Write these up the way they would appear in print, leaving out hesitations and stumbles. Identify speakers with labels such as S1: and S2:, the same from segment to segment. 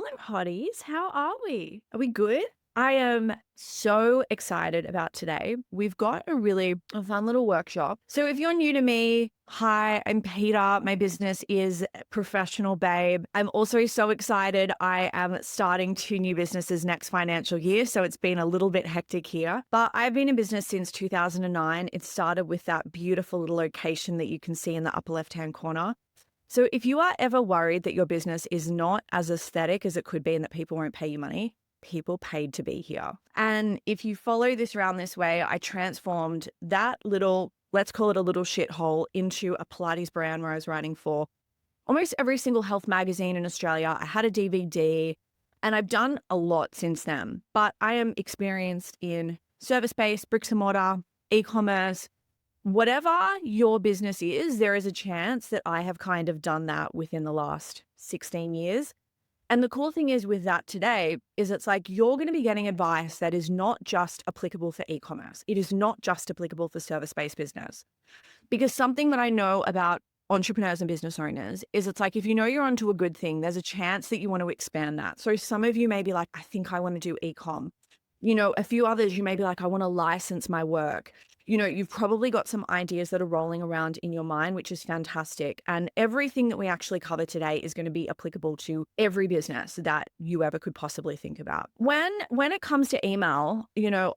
S1: Hello, hotties. How are we? Are we good? I am so excited about today. We've got a fun little workshop. So, if you're new to me, hi, I'm Peter. My business is Professional Babe. I'm also so excited. I am starting two new businesses next financial year. So, it's been a little bit hectic here, but I've been in business since 2009. It started with that beautiful little location that you can see in the upper left hand corner. So if you are ever worried that your business is not as aesthetic as it could be and that people won't pay you money, people paid to be here. And if you follow this around this way, I transformed that little, let's call it a little shithole, into a Pilates brand where I was writing for almost every single health magazine in Australia. I had a DVD and I've done a lot since then, but I am experienced in service-based, bricks and mortar, e-commerce. Whatever your business is, there is a chance that I have kind of done that within the last 16 years. And the cool thing is with that today is it's like you're going to be getting advice that is not just applicable for e-commerce. It is not just applicable for service-based business. Because something that I know about entrepreneurs and business owners is it's like if you know you're onto a good thing, there's a chance that you want to expand that. So some of you may be like, I think I want to do e-com. A few others, you may be like, I want to license my work. You've probably got some ideas that are rolling around in your mind, which is fantastic. And everything that we actually cover today is going to be applicable to every business that you ever could possibly think about. When it comes to email,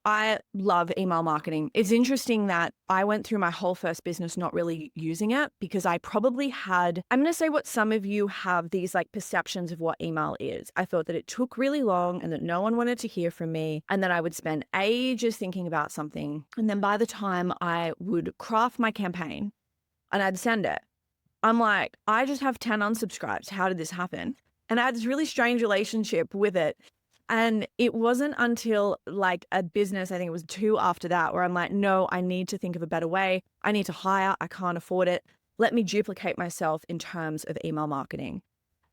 S1: I love email marketing. It's interesting that I went through my whole first business not really using it because I probably had, I'm going to say what some of you have these like perceptions of what email is. I thought that it took really long and that no one wanted to hear from me and that I would spend ages thinking about something. And then by the time I would craft my campaign and I'd send it, I'm like, I just have 10 unsubscribes. How did this happen? And I had this really strange relationship with it. And it wasn't until like a business, I think it was two after that, where I'm like, no, I need to think of a better way. I need to hire. I can't afford it. Let me duplicate myself in terms of email marketing.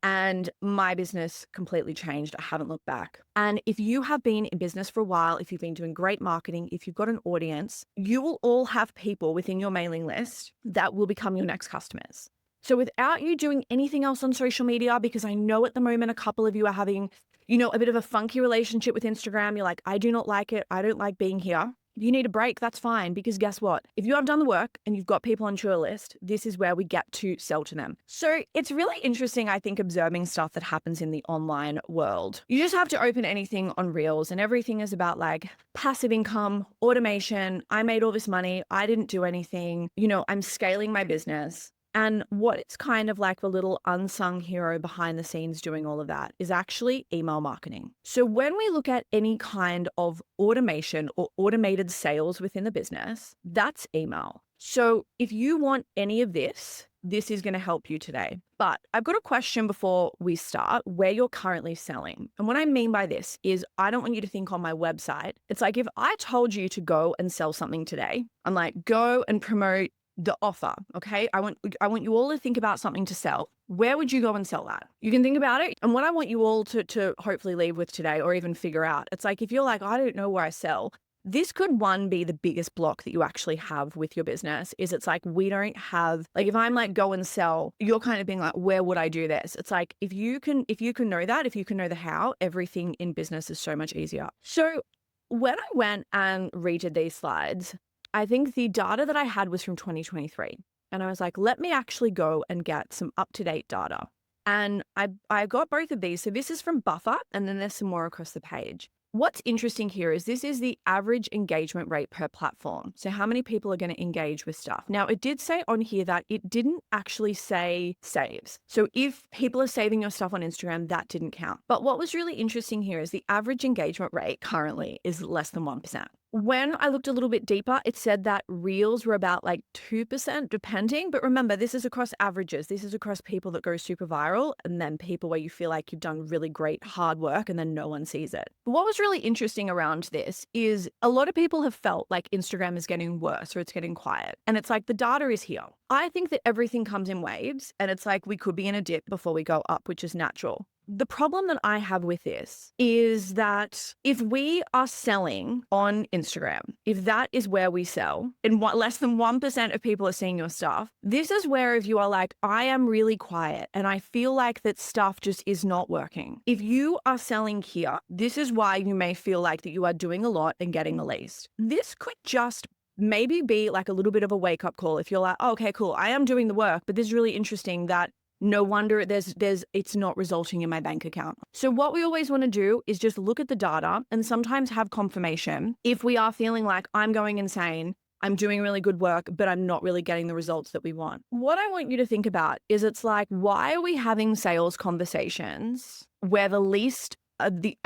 S1: And my business completely changed. I haven't looked back. And if you have been in business for a while, if you've been doing great marketing, if you've got an audience, you will all have people within your mailing list that will become your next customers. So without you doing anything else on social media, because I know at the moment a couple of you are having, a bit of a funky relationship with Instagram. You're like, I do not like it. I don't like being here. You need a break. That's fine. Because guess what? If you have done the work and you've got people onto your list, this is where we get to sell to them. So it's really interesting, I think, observing stuff that happens in the online world. You just have to open anything on Reels and everything is about like passive income, automation. I made all this money. I didn't do anything. I'm scaling my business. And what it's kind of like the little unsung hero behind the scenes doing all of that is actually email marketing. So when we look at any kind of automation or automated sales within the business, that's email. So if you want any of this, this is going to help you today. But I've got a question before we start where you're currently selling. And what I mean by this is I don't want you to think on my website. It's like if I told you to go and sell something today, I'm like, go and promote the offer. Okay. I want you all to think about something to sell. Where would you go and sell that? You can think about it. And what I want you all to hopefully leave with today or even figure out, it's like, if you're like, I don't know where I sell, this could be the biggest block that you actually have with your business is it's like, we don't have, like, if I'm like, go and sell, you're kind of being like, where would I do this? It's like, if you can know that, if you can know the how, everything in business is so much easier. So when I went and redid these slides, I think the data that I had was from 2023. And I was like, let me actually go and get some up-to-date data. And I got both of these. So this is from Buffer, and then there's some more across the page. What's interesting here is this is the average engagement rate per platform. So how many people are going to engage with stuff? Now, it did say on here that it didn't actually say saves. So if people are saving your stuff on Instagram, that didn't count. But what was really interesting here is the average engagement rate currently is less than 1%. When I looked a little bit deeper, it said that reels were about like 2% depending. But remember, this is across averages. This is across people that go super viral and then people where you feel like you've done really great hard work and then no one sees it. But what was really interesting around this is a lot of people have felt like Instagram is getting worse or it's getting quiet. And it's like the data is here. I think that everything comes in waves, and it's like we could be in a dip before we go up, which is natural. The problem that I have with this is that if we are selling on Instagram, if that is where we sell, and less than 1% of people are seeing your stuff, this is where if you are like, I am really quiet and I feel like that stuff just is not working. If you are selling here, this is why you may feel like that you are doing a lot and getting the least. This could just maybe be like a little bit of a wake up call. If you're like, oh, okay, cool, I am doing the work, but this is really interesting that no wonder it's not resulting in my bank account. So what we always want to do is just look at the data and sometimes have confirmation. If we are feeling like I'm going insane, I'm doing really good work, but I'm not really getting the results that we want. What I want you to think about is it's like, why are we having sales conversations where the least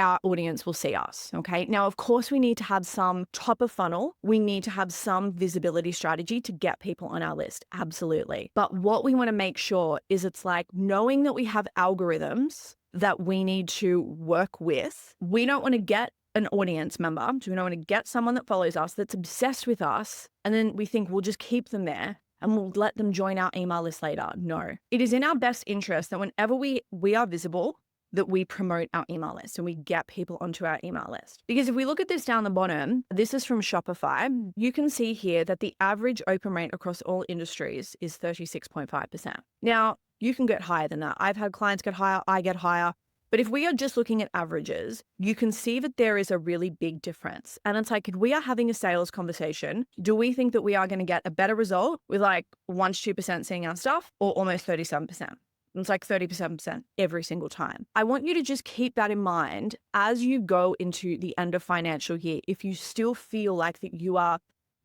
S1: our audience will see us, okay? Now, of course, we need to have some top of funnel. We need to have some visibility strategy to get people on our list, absolutely. But what we want to make sure is it's like knowing that we have algorithms that we need to work with. We don't want to get an audience member. So we don't want to get someone that follows us that's obsessed with us. And then we think we'll just keep them there and we'll let them join our email list later. No, it is in our best interest that whenever we are visible, that we promote our email list and we get people onto our email list. Because if we look at this down the bottom, this is from Shopify. You can see here that the average open rate across all industries is 36.5%. Now, you can get higher than that. I've had clients get higher, I get higher. But if we are just looking at averages, you can see that there is a really big difference. And it's like, if we are having a sales conversation, do we think that we are going to get a better result with like 1 to 2% seeing our stuff or almost 37%? It's like 37% every single time. I want you to just keep that in mind as you go into the end of financial year. If you still feel like that you are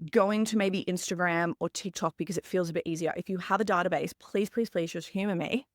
S1: going to maybe Instagram or TikTok because it feels a bit easier, if you have a database, please just humor me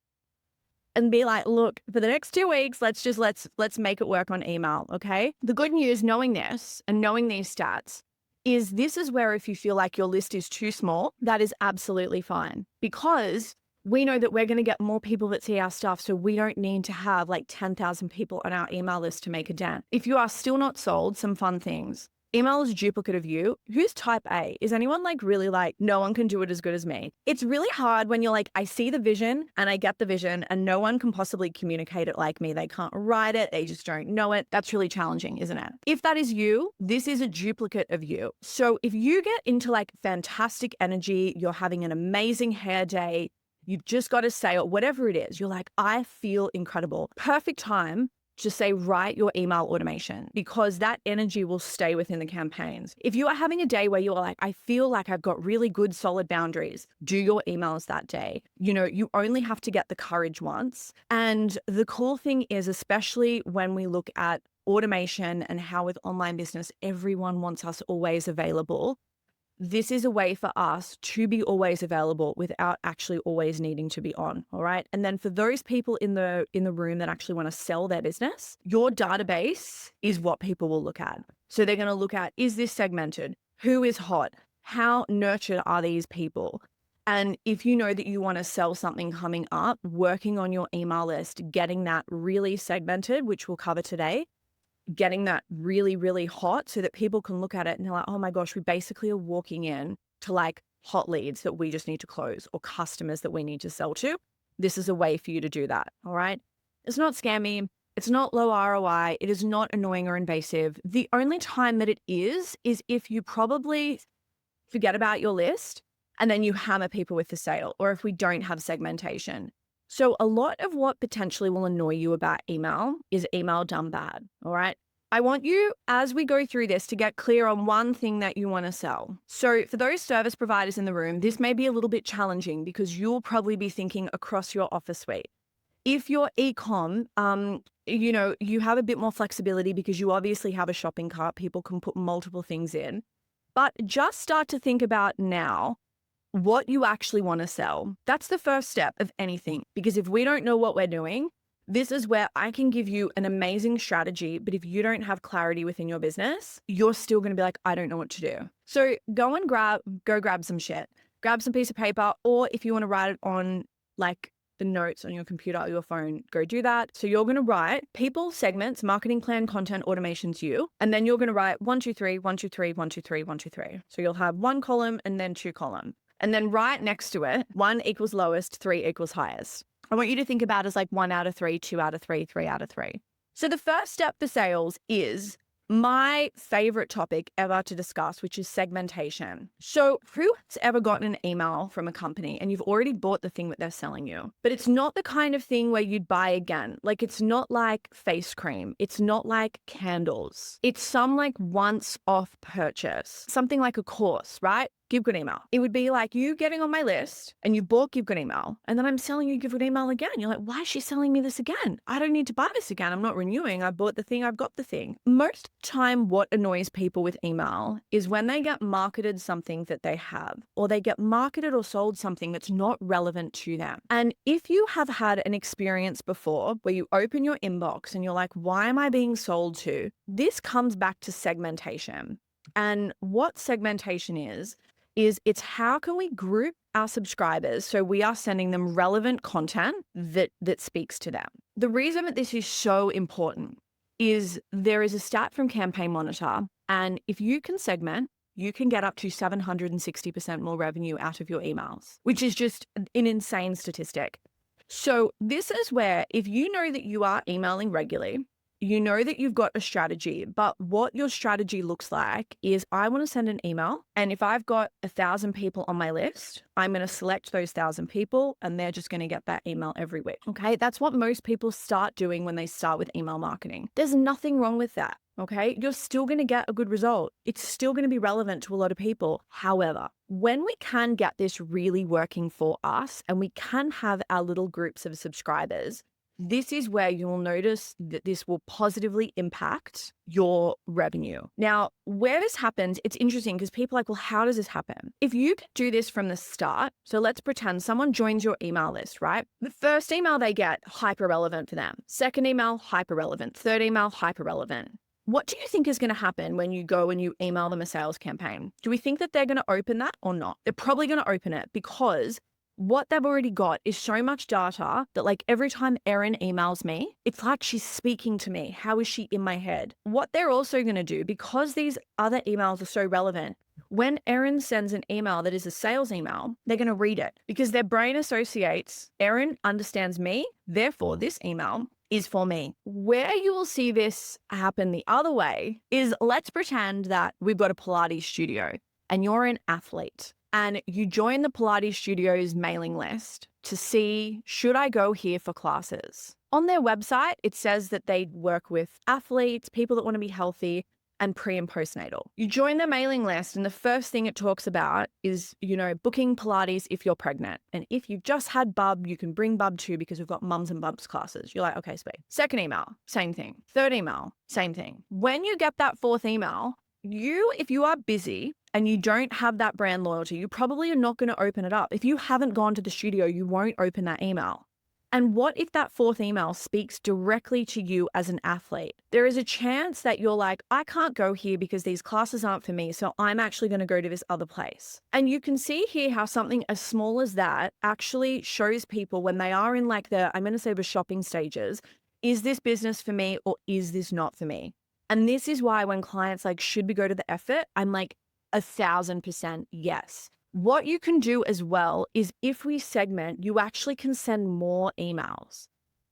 S1: and be like, look, for the next 2 weeks, let's make it work on email, okay? The good news, knowing this and knowing these stats, is this is where if you feel like your list is too small, that is absolutely fine, because we know that we're going to get more people that see our stuff, so we don't need to have like 10,000 people on our email list to make a dent. If you are still not sold, some fun things. Email is a duplicate of you. Who's type A? Is anyone like really like, no one can do it as good as me? It's really hard when you're like, I see the vision and I get the vision and no one can possibly communicate it like me. They can't write it. They just don't know it. That's really challenging, isn't it? If that is you, this is a duplicate of you. So if you get into like fantastic energy, you're having an amazing hair day, you've just got a sale, whatever it is, you're like, I feel incredible. Perfect time to say, write your email automation, because that energy will stay within the campaigns. If you are having a day where you're like, I feel like I've got really good solid boundaries, do your emails that day. You know, you only have to get the courage once. And the cool thing is, especially when we look at automation and how with online business, everyone wants us always available. This is a way for us to be always available without actually always needing to be on, all right? And then for those people in the room that actually want to sell their business, your database is what people will look at. So they're going to look at, is this segmented? Who is hot? How nurtured are these people? And if you know that you want to sell something coming up, working on your email list, getting that really segmented, which we'll cover today, getting that really, really hot so that people can look at it and they're like, oh my gosh, we basically are walking in to like hot leads that we just need to close or customers that we need to sell to. This is a way for you to do that. All right. It's not scammy. It's not low ROI. It is not annoying or invasive. The only time that it is if you probably forget about your list and then you hammer people with the sale, or if we don't have segmentation. So a lot of what potentially will annoy you about email is email done bad, all right? I want you, as we go through this, to get clear on one thing that you want to sell. So for those service providers in the room, this may be a little bit challenging because you'll probably be thinking across your offer suite. If you're e-com, you have a bit more flexibility because you obviously have a shopping cart. People can put multiple things in. But just start to think about now what you actually want to sell. That's the first step of anything, because if we don't know what we're doing, this is where I can give you an amazing strategy, but if you don't have clarity within your business, you're still going to be like, I don't know what to do. So go grab some shit, grab some piece of paper, or if you want to write it on like the notes on your computer or your phone, go do that. So you're going to write people, segments, marketing plan, content, automations, you, and then you're going to write 1, 2, 3, 1, 2, 3, 1, 2, 3, 1, 2, 3. So you'll have 1 column and then 2 column. And then right next to it, 1 equals lowest, 3 equals highest. I want you to think about it as like 1 out of 3, 2 out of 3, 3 out of 3. So the first step for sales is my favorite topic ever to discuss, which is segmentation. So who has ever gotten an email from a company and you've already bought the thing that they're selling you, but it's not the kind of thing where you'd buy again? Like, it's not like face cream. It's not like candles. It's some like once off purchase, something like a course, right? Give Good Email. It would be like you getting on my list and you bought Give Good Email, and then I'm selling you Give Good Email again. You're like, why is she selling me this again? I don't need to buy this again. I'm not renewing. I bought the thing. I've got the thing. Most time, what annoys people with email is when they get marketed something that they have, or they get marketed or sold something that's not relevant to them. And if you have had an experience before where you open your inbox and you're like, why am I being sold to? This comes back to segmentation. And what segmentation is it's how can we group our subscribers so we are sending them relevant content that speaks to them. The reason that this is so important is there is a stat from Campaign Monitor, and if you can segment, you can get up to 760% more revenue out of your emails, which is just an insane statistic. So this is where, if you know that you are emailing regularly, you know that you've got a strategy, but what your strategy looks like is I want to send an email. And if I've got 1,000 people on my list, I'm going to select those 1,000 people and they're just going to get that email every week. Okay. That's what most people start doing when they start with email marketing. There's nothing wrong with that. Okay. You're still going to get a good result. It's still going to be relevant to a lot of people. However, when we can get this really working for us and we can have our little groups of subscribers, this is where you will notice that this will positively impact your revenue. Now, where this happens, it's interesting because people are like, well, how does this happen? If you could do this from the start, so let's pretend someone joins your email list, right? The first email they get, hyper relevant for them. Second email, hyper relevant. Third email, hyper relevant. What do you think is going to happen when you go and you email them a sales campaign? Do we think that they're going to open that or not? They're probably going to open it because what they've already got is so much data that, like, every time Erin emails me, it's like she's speaking to me. How is she in my head? What they're also going to do, because these other emails are so relevant, when Erin sends an email that is a sales email, they're going to read it because their brain associates Erin understands me, therefore this email is for me. Where you will see this happen the other way is, let's pretend that we've got a Pilates studio and you're an athlete. And you join the Pilates Studio's mailing list to see, should I go here for classes? On their website, it says that they work with athletes, people that want to be healthy, and pre and postnatal. You join their mailing list, and the first thing it talks about is, booking Pilates if you're pregnant. And if you've just had bub, you can bring bub too because we've got mums and bubs classes. You're like, okay, sweet. Second email, same thing. Third email, same thing. When you get that fourth email, if you are busy and you don't have that brand loyalty, you probably are not going to open it up. If you haven't gone to the studio, you won't open that email. And what if that fourth email speaks directly to you as an athlete? There is a chance that you're like, I can't go here because these classes aren't for me, so I'm actually going to go to this other place. And you can see here how something as small as that actually shows people when they are in like I'm going to say the shopping stages, is this business for me or is this not for me? And this is why when clients like, should we go to the effort? I'm like, 1,000% yes. What you can do as well is, if we segment, you actually can send more emails.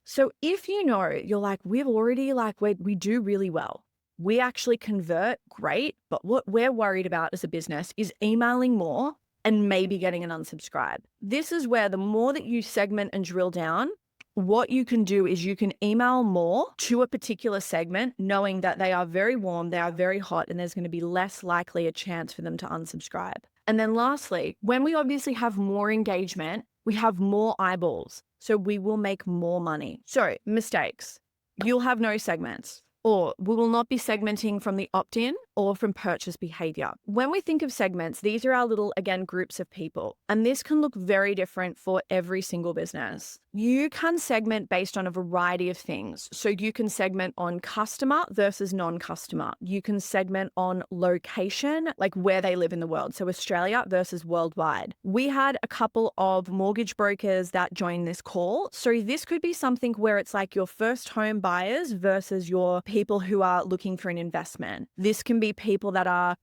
S1: So if you're like, we've already we do really well. We actually convert great, but what we're worried about as a business is emailing more and maybe getting an unsubscribe. This is where the more that you segment and drill down, what you can do is you can email more to a particular segment, knowing that they are very warm, they are very hot, and there's going to be less likely a chance for them to unsubscribe. And then lastly, when we obviously have more engagement, we have more eyeballs. So we will make more money. So mistakes, you'll have no segments, or we will not be segmenting from the opt-in or from purchase behavior. When we think of segments, these are our little, again, groups of people. And this can look very different for every single business. You can segment based on a variety of things. So you can segment on customer versus non-customer. You can segment on location, like where they live in the world. So Australia versus worldwide. We had a couple of mortgage brokers that joined this call. So this could be something where it's like your first home buyers versus your people who are looking for an investment. This can be people that are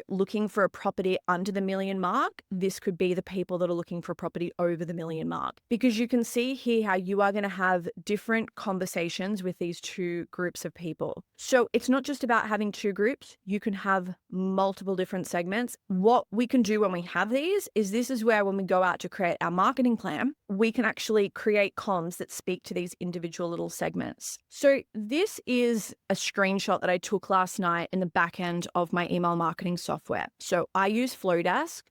S1: looking for a property under the million mark, this could be the people that are looking for a property over the million mark. Because you can see here how you are going to have different conversations with these two groups of people. So it's not just about having two groups. You can have multiple different segments. What we can do when we have these is this is where when we go out to create our marketing plan, we can actually create comms that speak to these individual little segments. So this is a screenshot that I took last night in the back end of my email marketing software. So I use Flowdesk.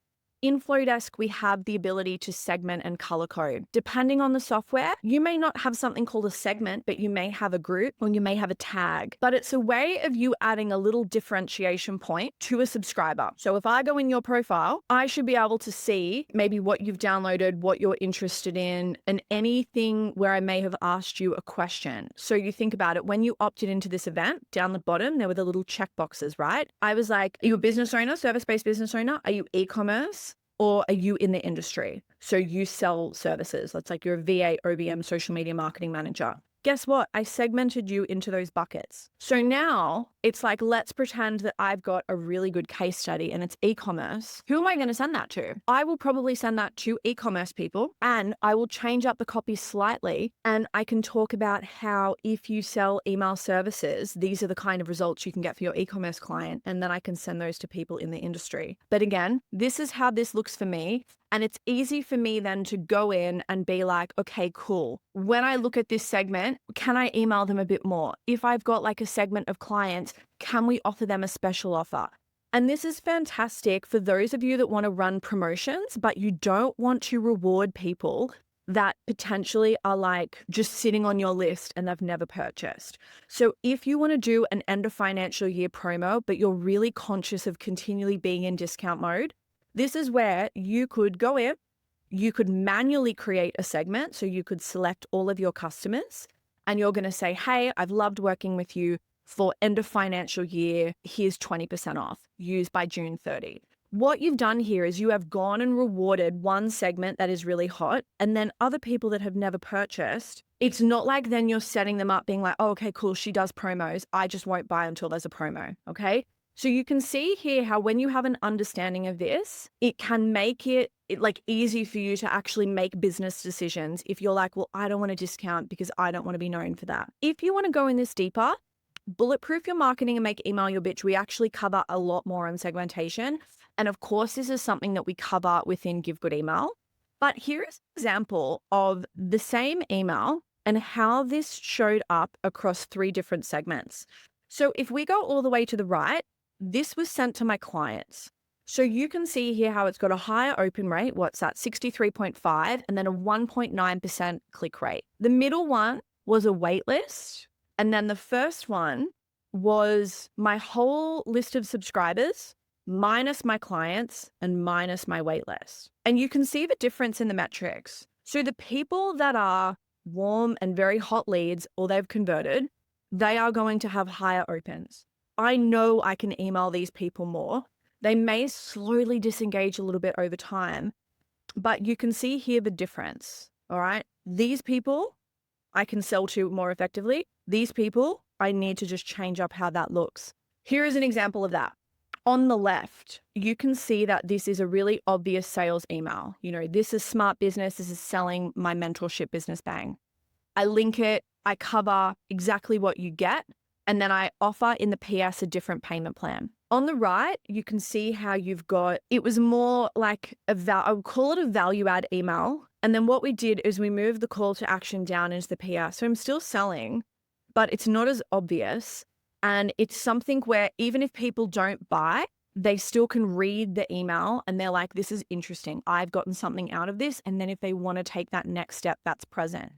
S1: In Flowdesk, we have the ability to segment and color code. Depending on the software, you may not have something called a segment, but you may have a group or you may have a tag. But it's a way of you adding a little differentiation point to a subscriber. So if I go in your profile, I should be able to see maybe what you've downloaded, what you're interested in, and anything where I may have asked you a question. So you think about it, when you opted into this event, down the bottom, there were the little check boxes, right? I was like, are you a business owner, service-based business owner? Are you e-commerce? Or are you in the industry? So you sell services. That's like you're a VA, OBM, social media marketing manager. Guess what? I segmented you into those buckets. So now it's like, let's pretend that I've got a really good case study and it's e-commerce. Who am I going to send that to? I will probably send that to e-commerce people, and I will change up the copy slightly. And I can talk about how if you sell email services, these are the kind of results you can get for your e-commerce client. And then I can send those to people in the industry. But again, this is how this looks for me. And it's easy for me then to go in and be like, okay, cool. When I look at this segment, can I email them a bit more? If I've got like a segment of clients, can we offer them a special offer? And this is fantastic for those of you that want to run promotions, but you don't want to reward people that potentially are like just sitting on your list and they've never purchased. So if you want to do an end of financial year promo, but you're really conscious of continually being in discount mode, this is where you could go in, you could manually create a segment. So you could select all of your customers and you're going to say, hey, I've loved working with you for end of financial year. Here's 20% off, used by June 30. What you've done here is you have gone and rewarded one segment that is really hot, and then other people that have never purchased. It's not like then you're setting them up being like, oh, okay, cool, she does promos. I just won't buy until there's a promo, okay? So you can see here how when you have an understanding of this, it can make it like easy for you to actually make business decisions if you're like, well, I don't want to discount because I don't want to be known for that. If you want to go in this deeper, bulletproof your marketing and make email your bitch. We actually cover a lot more on segmentation. And of course, this is something that we cover within Give Good Email. But here is an example of the same email and how this showed up across 3 different segments. So if we go all the way to the right, this was sent to my clients. So you can see here how it's got a higher open rate. What's that? 63.5, and then a 1.9% click rate. The middle one was a wait list. And then the first one was my whole list of subscribers minus my clients and minus my wait list. And you can see the difference in the metrics. So the people that are warm and very hot leads, or they've converted, they are going to have higher opens. I know I can email these people more. They may slowly disengage a little bit over time, but you can see here the difference, all right? These people I can sell to more effectively. These people, I need to just change up how that looks. Here is an example of that. On the left, you can see that this is a really obvious sales email. This is smart business. This is selling my mentorship business bang. I link it. I cover exactly what you get. And then I offer in the PS a different payment plan. On the right, you can see how you've got, it was more like I would call it a value add email. And then what we did is we moved the call to action down into the PS. So I'm still selling, but it's not as obvious. And it's something where even if people don't buy, they still can read the email and they're like, this is interesting. I've gotten something out of this. And then if they want to take that next step, that's present.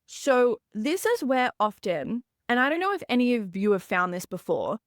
S1: So this is where often, and I don't know if any of you have found this before,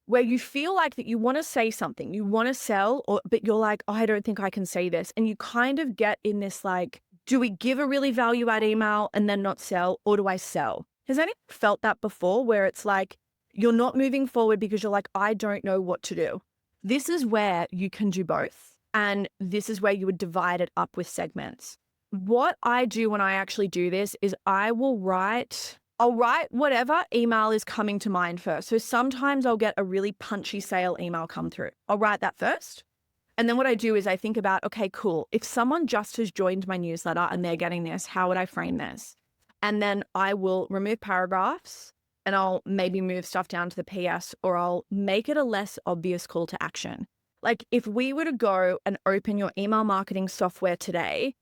S1: where you feel like that you want to say something, you want to sell, but you're like, oh, I don't think I can say this. And you kind of get in this like, do we give a really value add email and then not sell, or do I sell? Has anyone felt that before where it's like, you're not moving forward because you're like, I don't know what to do? This is where you can do both. And this is where you would divide it up with segments. What I do when I actually do this is I will write I'll write whatever email is coming to mind first. So sometimes I'll get a really punchy sale email come through. I'll write that first. And then what I do is I think about, okay, cool. If someone just has joined my newsletter and they're getting this, how would I frame this? And then I will remove paragraphs and I'll maybe move stuff down to the PS, or I'll make it a less obvious call to action. Like if we were to go and open your email marketing software today,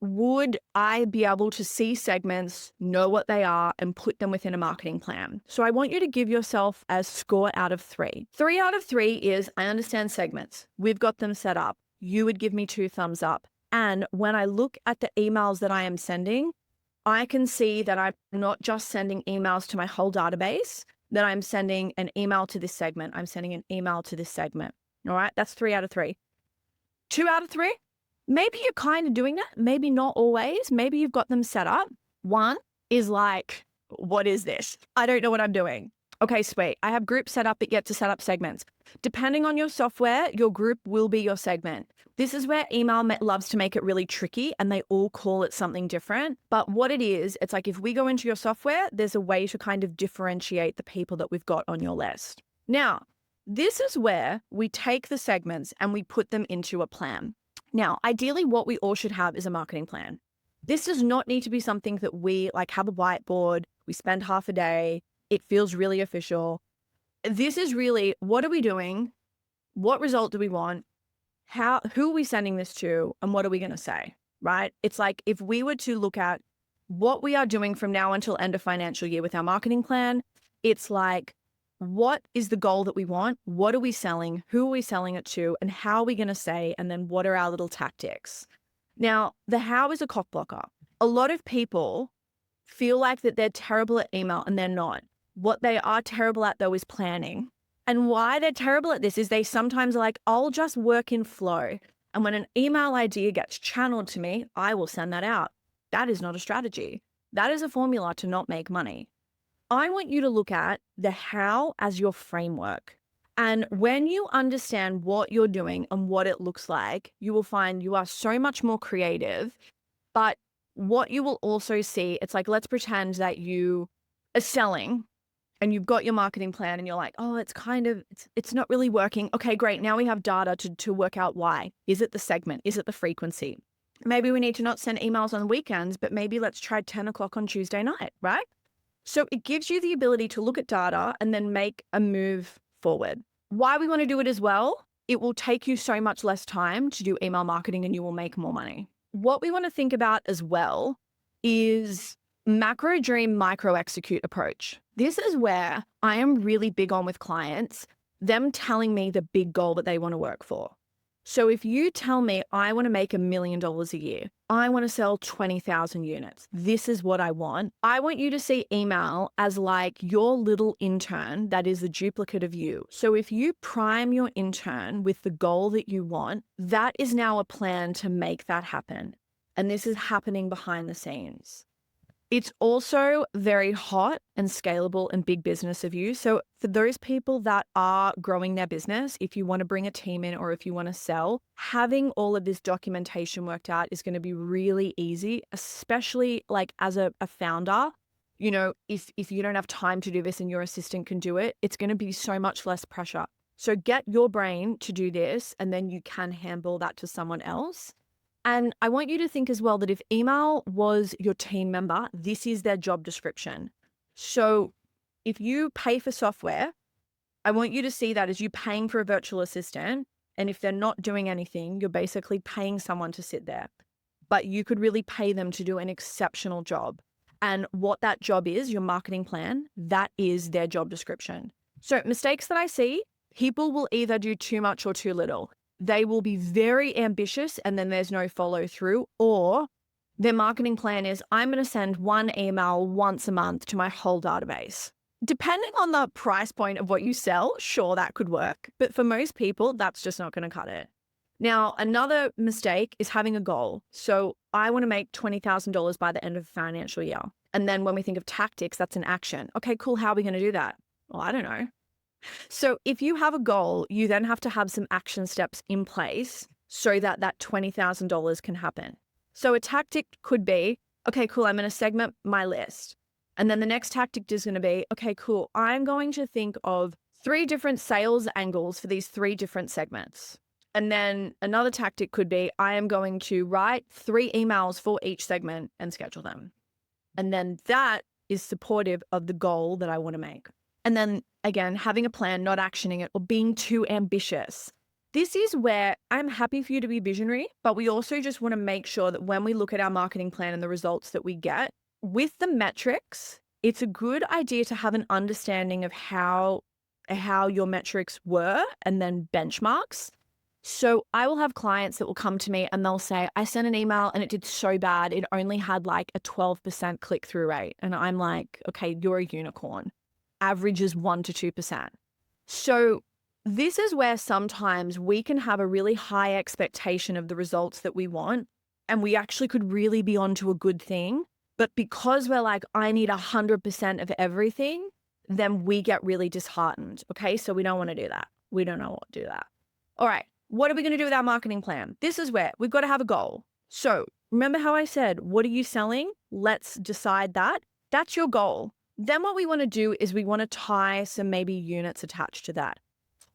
S1: would I be able to see segments, know what they are, and put them within a marketing plan? So I want you to give yourself a score out of 3. 3 out of 3 is I understand segments. We've got them set up. You would give me 2 thumbs up. And when I look at the emails that I am sending, I can see that I'm not just sending emails to my whole database, that I'm sending an email to this segment. I'm sending an email to this segment. All right, that's 3 out of 3. 2 out of 3, maybe you're kind of doing that. Maybe not always. Maybe you've got them set up. 1 is like, what is this? I don't know what I'm doing. Okay, sweet. I have groups set up that get to set up segments. Depending on your software, your group will be your segment. This is where email loves to make it really tricky and they all call it something different. But what it is, it's like if we go into your software, there's a way to kind of differentiate the people that we've got on your list. Now, this is where we take the segments and we put them into a plan. Now, ideally, what we all should have is a marketing plan. This does not need to be something that we like have a whiteboard, we spend half a day, it feels really official. This is really, what are we doing? What result do we want? Who are we sending this to? And what are we going to say, right? It's like if we were to look at what we are doing from now until end of financial year with our marketing plan, it's like, what is the goal that we want? What are we selling? Who are we selling it to? And how are we going to say? And then what are our little tactics? Now, the how is a cock blocker. A lot of people feel like that they're terrible at email and they're not. What they are terrible at though is planning. And why they're terrible at this is they sometimes are like, I'll just work in flow. And when an email idea gets channeled to me, I will send that out. That is not a strategy. That is a formula to not make money. I want you to look at the how as your framework. And when you understand what you're doing and what it looks like, you will find you are so much more creative. But what you will also see, it's like, let's pretend that you are selling and you've got your marketing plan and you're like, oh, it's not really working. Okay, great. Now we have data to work out why. Is it the segment? Is it the frequency? Maybe we need to not send emails on weekends, but maybe let's try 10 o'clock on Tuesday night, right? So it gives you the ability to look at data and then make a move forward. Why we want to do it as well, it will take you so much less time to do email marketing and you will make more money. What we want to think about as well is macro dream, micro execute approach. This is where I am really big on with clients, them telling me the big goal that they want to work for. So if you tell me I want to make $1 million a year, I want to sell 20,000 units. This is what I want. I want you to see email as like your little intern that is a duplicate of you. So if you prime your intern with the goal that you want, that is now a plan to make that happen. And this is happening behind the scenes. It's also very hot and scalable and big business of you. So for those people that are growing their business, if you want to bring a team in or if you want to sell, having all of this documentation worked out is going to be really easy, especially like as a founder. You know, if you don't have time to do this and your assistant can do it, it's going to be so much less pressure. So get your brain to do this and then you can handle that to someone else. And I want you to think as well that if email was your team member, this is their job description. So if you pay for software, I want you to see that as you paying for a virtual assistant. And if they're not doing anything, you're basically paying someone to sit there. But you could really pay them to do an exceptional job. And what that job is, your marketing plan, that is their job description. So mistakes that I see, people will either do too much or too little. They will be very ambitious and then there's no follow through, or their marketing plan is I'm going to send one email once a month to my whole database. Depending on the price point of what you sell, sure, that could work. But for most people, that's just not going to cut it. Now, another mistake is having a goal. So I want to make $20,000 by the end of the financial year. And then when we think of tactics, that's an action. Okay, cool. How are we going to do that? Well, I don't know. So if you have a goal, you then have to have some action steps in place so that that $20,000 can happen. So a tactic could be, okay, cool, I'm going to segment my list. And then the next tactic is going to be, okay, cool. I'm going to think of 3 different sales angles for these 3 different segments. And then another tactic could be, I am going to write 3 emails for each segment and schedule them. And then that is supportive of the goal that I want to make. And then again, having a plan, not actioning it, or being too ambitious. This is where I'm happy for you to be visionary, but we also just want to make sure that when we look at our marketing plan and the results that we get with the metrics, it's a good idea to have an understanding of how your metrics were and then benchmarks. So I will have clients that will come to me and they'll say, I sent an email and it did so bad. It only had like a 12% click-through rate. And I'm like, okay, you're a unicorn. Average is 1 to 2%. So this is where sometimes we can have a really high expectation of the results that we want, and we actually could really be onto a good thing. But because we're like, I need 100% of everything, then we get really disheartened. Okay. So we don't want to do that. We don't know what to do that. All right. What are we going to do with our marketing plan? This is where we've got to have a goal. So remember how I said, what are you selling? Let's decide that. That's your goal. Then what we want to do is we want to tie some maybe units attached to that.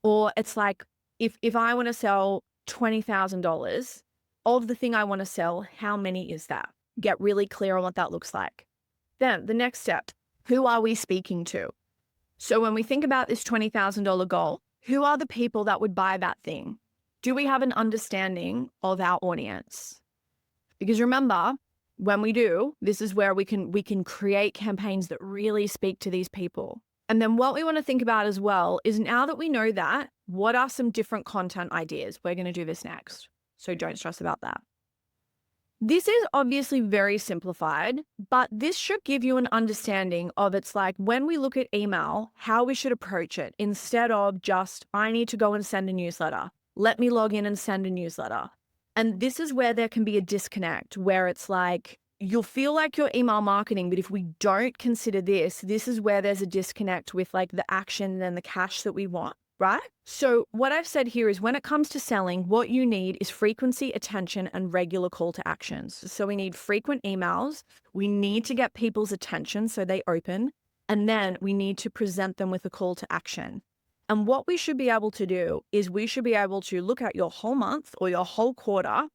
S1: Or it's like, if I want to sell $20,000 of the thing I want to sell, how many is that? Get really clear on what that looks like. Then the next step, who are we speaking to? So when we think about this $20,000 goal, who are the people that would buy that thing? Do we have an understanding of our audience? Because remember, when we do, this is where we can create campaigns that really speak to these people. And then what we want to think about as well is, now that we know that, what are some different content ideas? We're going to do this next. So don't stress about that. This is obviously very simplified, but this should give you an understanding of, it's like when we look at email, how we should approach it, instead of just, I need to go and send a newsletter. Let me log in and send a newsletter. And this is where there can be a disconnect, where it's like, you'll feel like you're email marketing, but if we don't consider this is where there's a disconnect with like the action and the cash that we want, right? So what I've said here is, when it comes to selling, what you need is frequency, attention, and regular call to actions. So we need frequent emails. We need to get people's attention so they open, and then we need to present them with a call to action. And what we should be able to do is, we should be able to look at your whole month or your whole quarter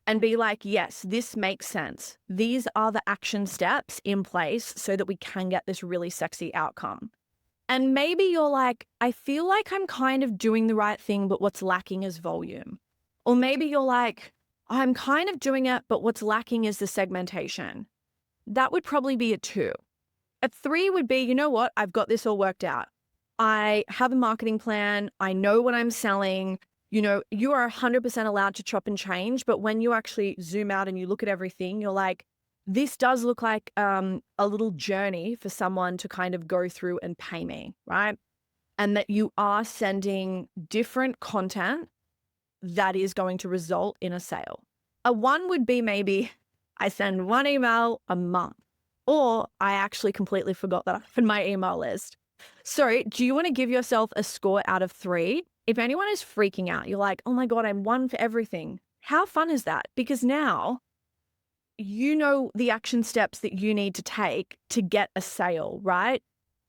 S1: and be like, yes, this makes sense. These are the action steps in place so that we can get this really sexy outcome. And maybe you're like, I feel like I'm kind of doing the right thing, but what's lacking is volume. Or maybe you're like, I'm kind of doing it, but what's lacking is the segmentation. That would probably be a 2. A 3 would be, you know what? I've got this all worked out. I have a marketing plan. I know what I'm selling. You know, you are 100% allowed to chop and change, but when you actually zoom out and you look at everything, you're like, this does look like a little journey for someone to kind of go through and pay me, right? And that you are sending different content that is going to result in a sale. A 1 would be, maybe I send 1 email a month, or I actually completely forgot that I had my email list. So do you want to give yourself a score out of 3? If anyone is freaking out, you're like, oh my God, I'm 1 for everything. How fun is that? Because now you know the action steps that you need to take to get a sale, right?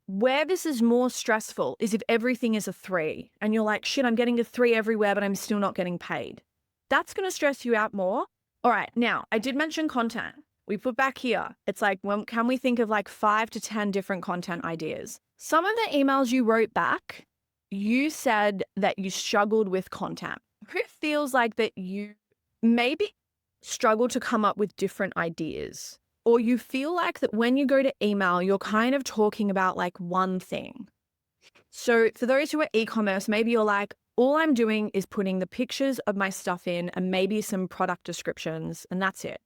S1: Where this is more stressful is if everything is a 3 and you're like, shit, I'm getting a 3 everywhere, but I'm still not getting paid. That's going to stress you out more. All right. Now, I did mention content. We put back here. It's like, when can we think of like 5 to 10 different content ideas? Some of the emails you wrote back, you said that you struggled with content. Who feels like that you maybe struggle to come up with different ideas? Or you feel like that when you go to email, you're kind of talking about like one thing. So for those who are e-commerce, maybe you're like, all I'm doing is putting the pictures of my stuff in and maybe some product descriptions, and that's it.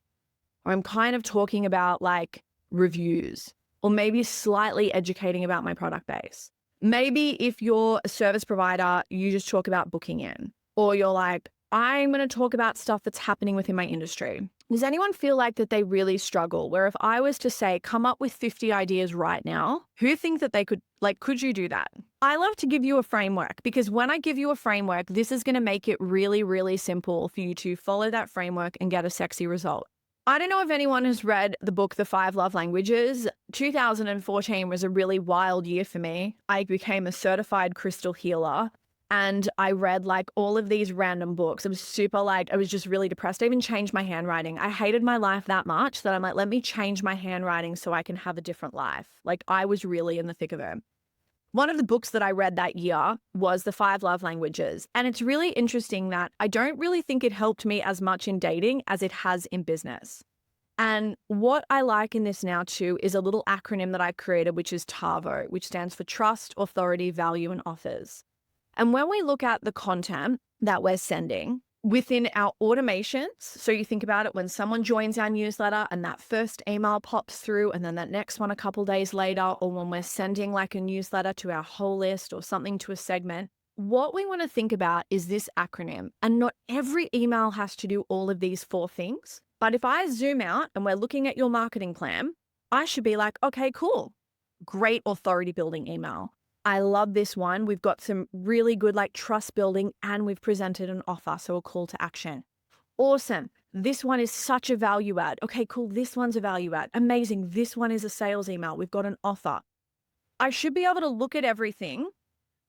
S1: Or I'm kind of talking about like reviews, or maybe slightly educating about my product base. Maybe if you're a service provider, you just talk about booking in, or you're like, I'm going to talk about stuff that's happening within my industry. Does anyone feel like that they really struggle? Where if I was to say, come up with 50 ideas right now, who think that they could you do that? I love to give you a framework, because when I give you a framework, this is going to make it really, really simple for you to follow that framework and get a sexy result. I don't know if anyone has read the book, The Five Love Languages. 2014 was a really wild year for me. I became a certified crystal healer and I read like all of these random books. I was super like, I was just really depressed. I even changed my handwriting. I hated my life that much that I'm like, let me change my handwriting so I can have a different life. Like I was really in the thick of it. One of the books that I read that year was The Five Love Languages. And it's really interesting that I don't really think it helped me as much in dating as it has in business. And what I like in this now too is a little acronym that I created, which is TAVO, which stands for Trust, Authority, Value, and Offers. And when we look at the content that we're sending within our automations, so you think about it when someone joins our newsletter and that first email pops through and then that next one a couple days later, or when we're sending like a newsletter to our whole list or something to a segment, what we want to think about is this acronym. And not every email has to do all of these four things. But if I zoom out and we're looking at your marketing plan, I should be like, okay, cool. Great authority building email. I love this one. We've got some really good like trust building and we've presented an offer, so a call to action. Awesome. This one is such a value add. Okay, cool. This one's a value add. Amazing. This one is a sales email. We've got an offer. I should be able to look at everything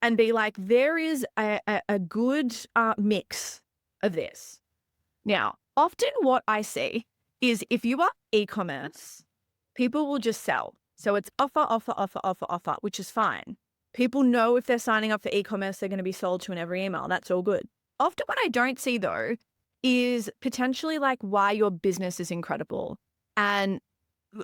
S1: and be like, there is a good mix of this. Now, often what I see is if you are e-commerce, people will just sell. So it's offer, offer, offer, offer, offer, which is fine. People know if they're signing up for e-commerce, they're going to be sold to in every email. That's all good. Often what I don't see though is potentially like why your business is incredible and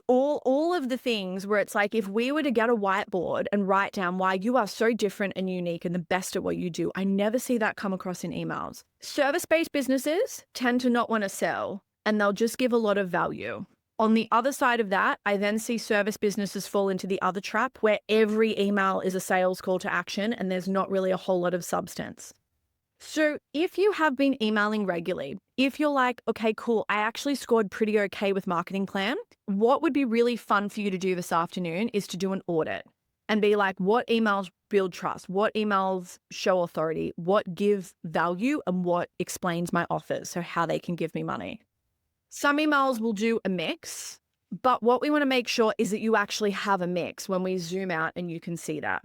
S1: all of the things where it's like if we were to get a whiteboard and write down why you are so different and unique and the best at what you do, I never see that come across in emails. Service-based businesses tend to not want to sell and they'll just give a lot of value. On the other side of that, I then see service businesses fall into the other trap where every email is a sales call to action and there's not really a whole lot of substance. So if you have been emailing regularly, if you're like, okay, cool, I actually scored pretty okay with marketing plan, what would be really fun for you to do this afternoon is to do an audit and be like, what emails build trust? What emails show authority? What give value and what explains my offers? So how they can give me money. Some emails will do a mix, but what we want to make sure is that you actually have a mix when we zoom out and you can see that.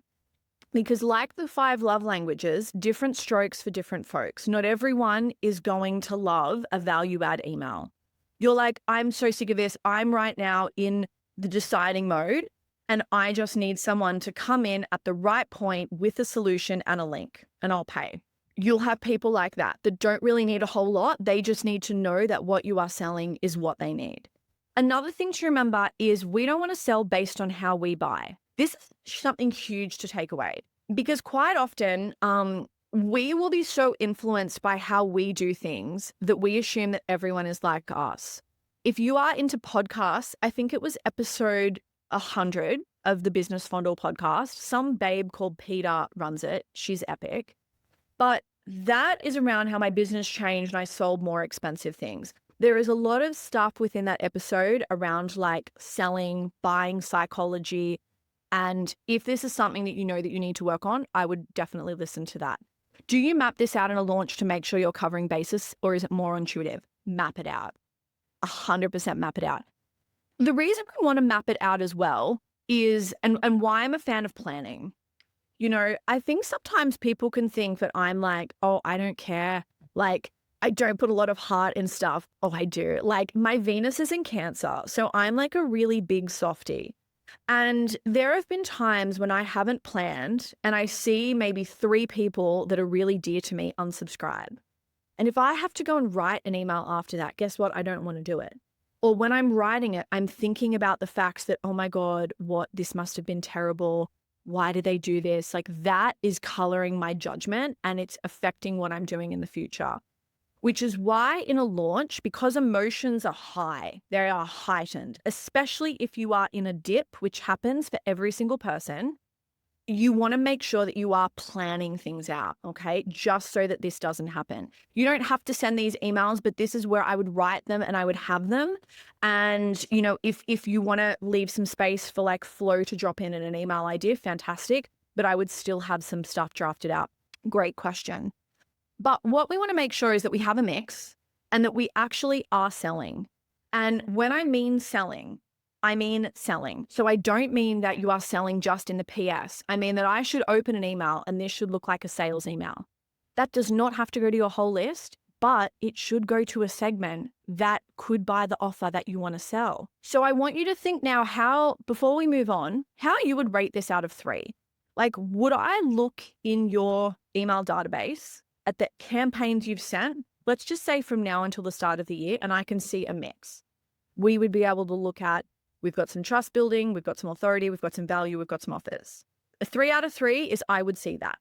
S1: Because like the 5 love languages, different strokes for different folks. Not everyone is going to love a value add email. You're like, I'm so sick of this. I'm right now in the deciding mode and I just need someone to come in at the right point with a solution and a link and I'll pay. You'll have people like that don't really need a whole lot. They just need to know that what you are selling is what they need. Another thing to remember is we don't want to sell based on how we buy. This is something huge to take away because quite often we will be so influenced by how we do things that we assume that everyone is like us. If you are into podcasts, I think it was episode 100 of the Business Fondle podcast. Some babe called Peter runs it. She's epic. But that is around how my business changed and I sold more expensive things. There is a lot of stuff within that episode around like selling, buying psychology. And if this is something that you know that you need to work on, I would definitely listen to that. Do you map this out in a launch to make sure you're covering basis or is it more intuitive? Map it out. 100% map it out. The reason we want to map it out as well is, and why I'm a fan of planning. You know, I think sometimes people can think that I'm like, oh, I don't care. Like, I don't put a lot of heart in stuff. Oh, I do. Like, my Venus is in Cancer. So I'm like a really big softie. And there have been times when I haven't planned and I see maybe 3 people that are really dear to me unsubscribe. And if I have to go and write an email after that, guess what? I don't want to do it. Or when I'm writing it, I'm thinking about the facts that, oh my God, this must have been terrible. Why did they do this? Like that is coloring my judgment and it's affecting what I'm doing in the future, which is why in a launch, because emotions are high, they are heightened, especially if you are in a dip, which happens for every single person, you want to make sure that you are planning things out, okay? Just so that this doesn't happen. You don't have to send these emails, but this is where I would write them and I would have them. And, you know, if you want to leave some space for like flow to drop in an email idea, fantastic. But I would still have some stuff drafted out. Great question. But what we want to make sure is that we have a mix and that we actually are selling. And when I mean selling, I mean selling. So I don't mean that you are selling just in the PS. I mean that I should open an email and this should look like a sales email. That does not have to go to your whole list, but it should go to a segment that could buy the offer that you want to sell. So I want you to think now before we move on, how you would rate this out of 3. Like, would I look in your email database at the campaigns you've sent? Let's just say from now until the start of the year, and I can see a mix. We would be able to look at, we've got some trust building, we've got some authority, we've got some value, we've got some offers. A 3 out of 3 is I would see that.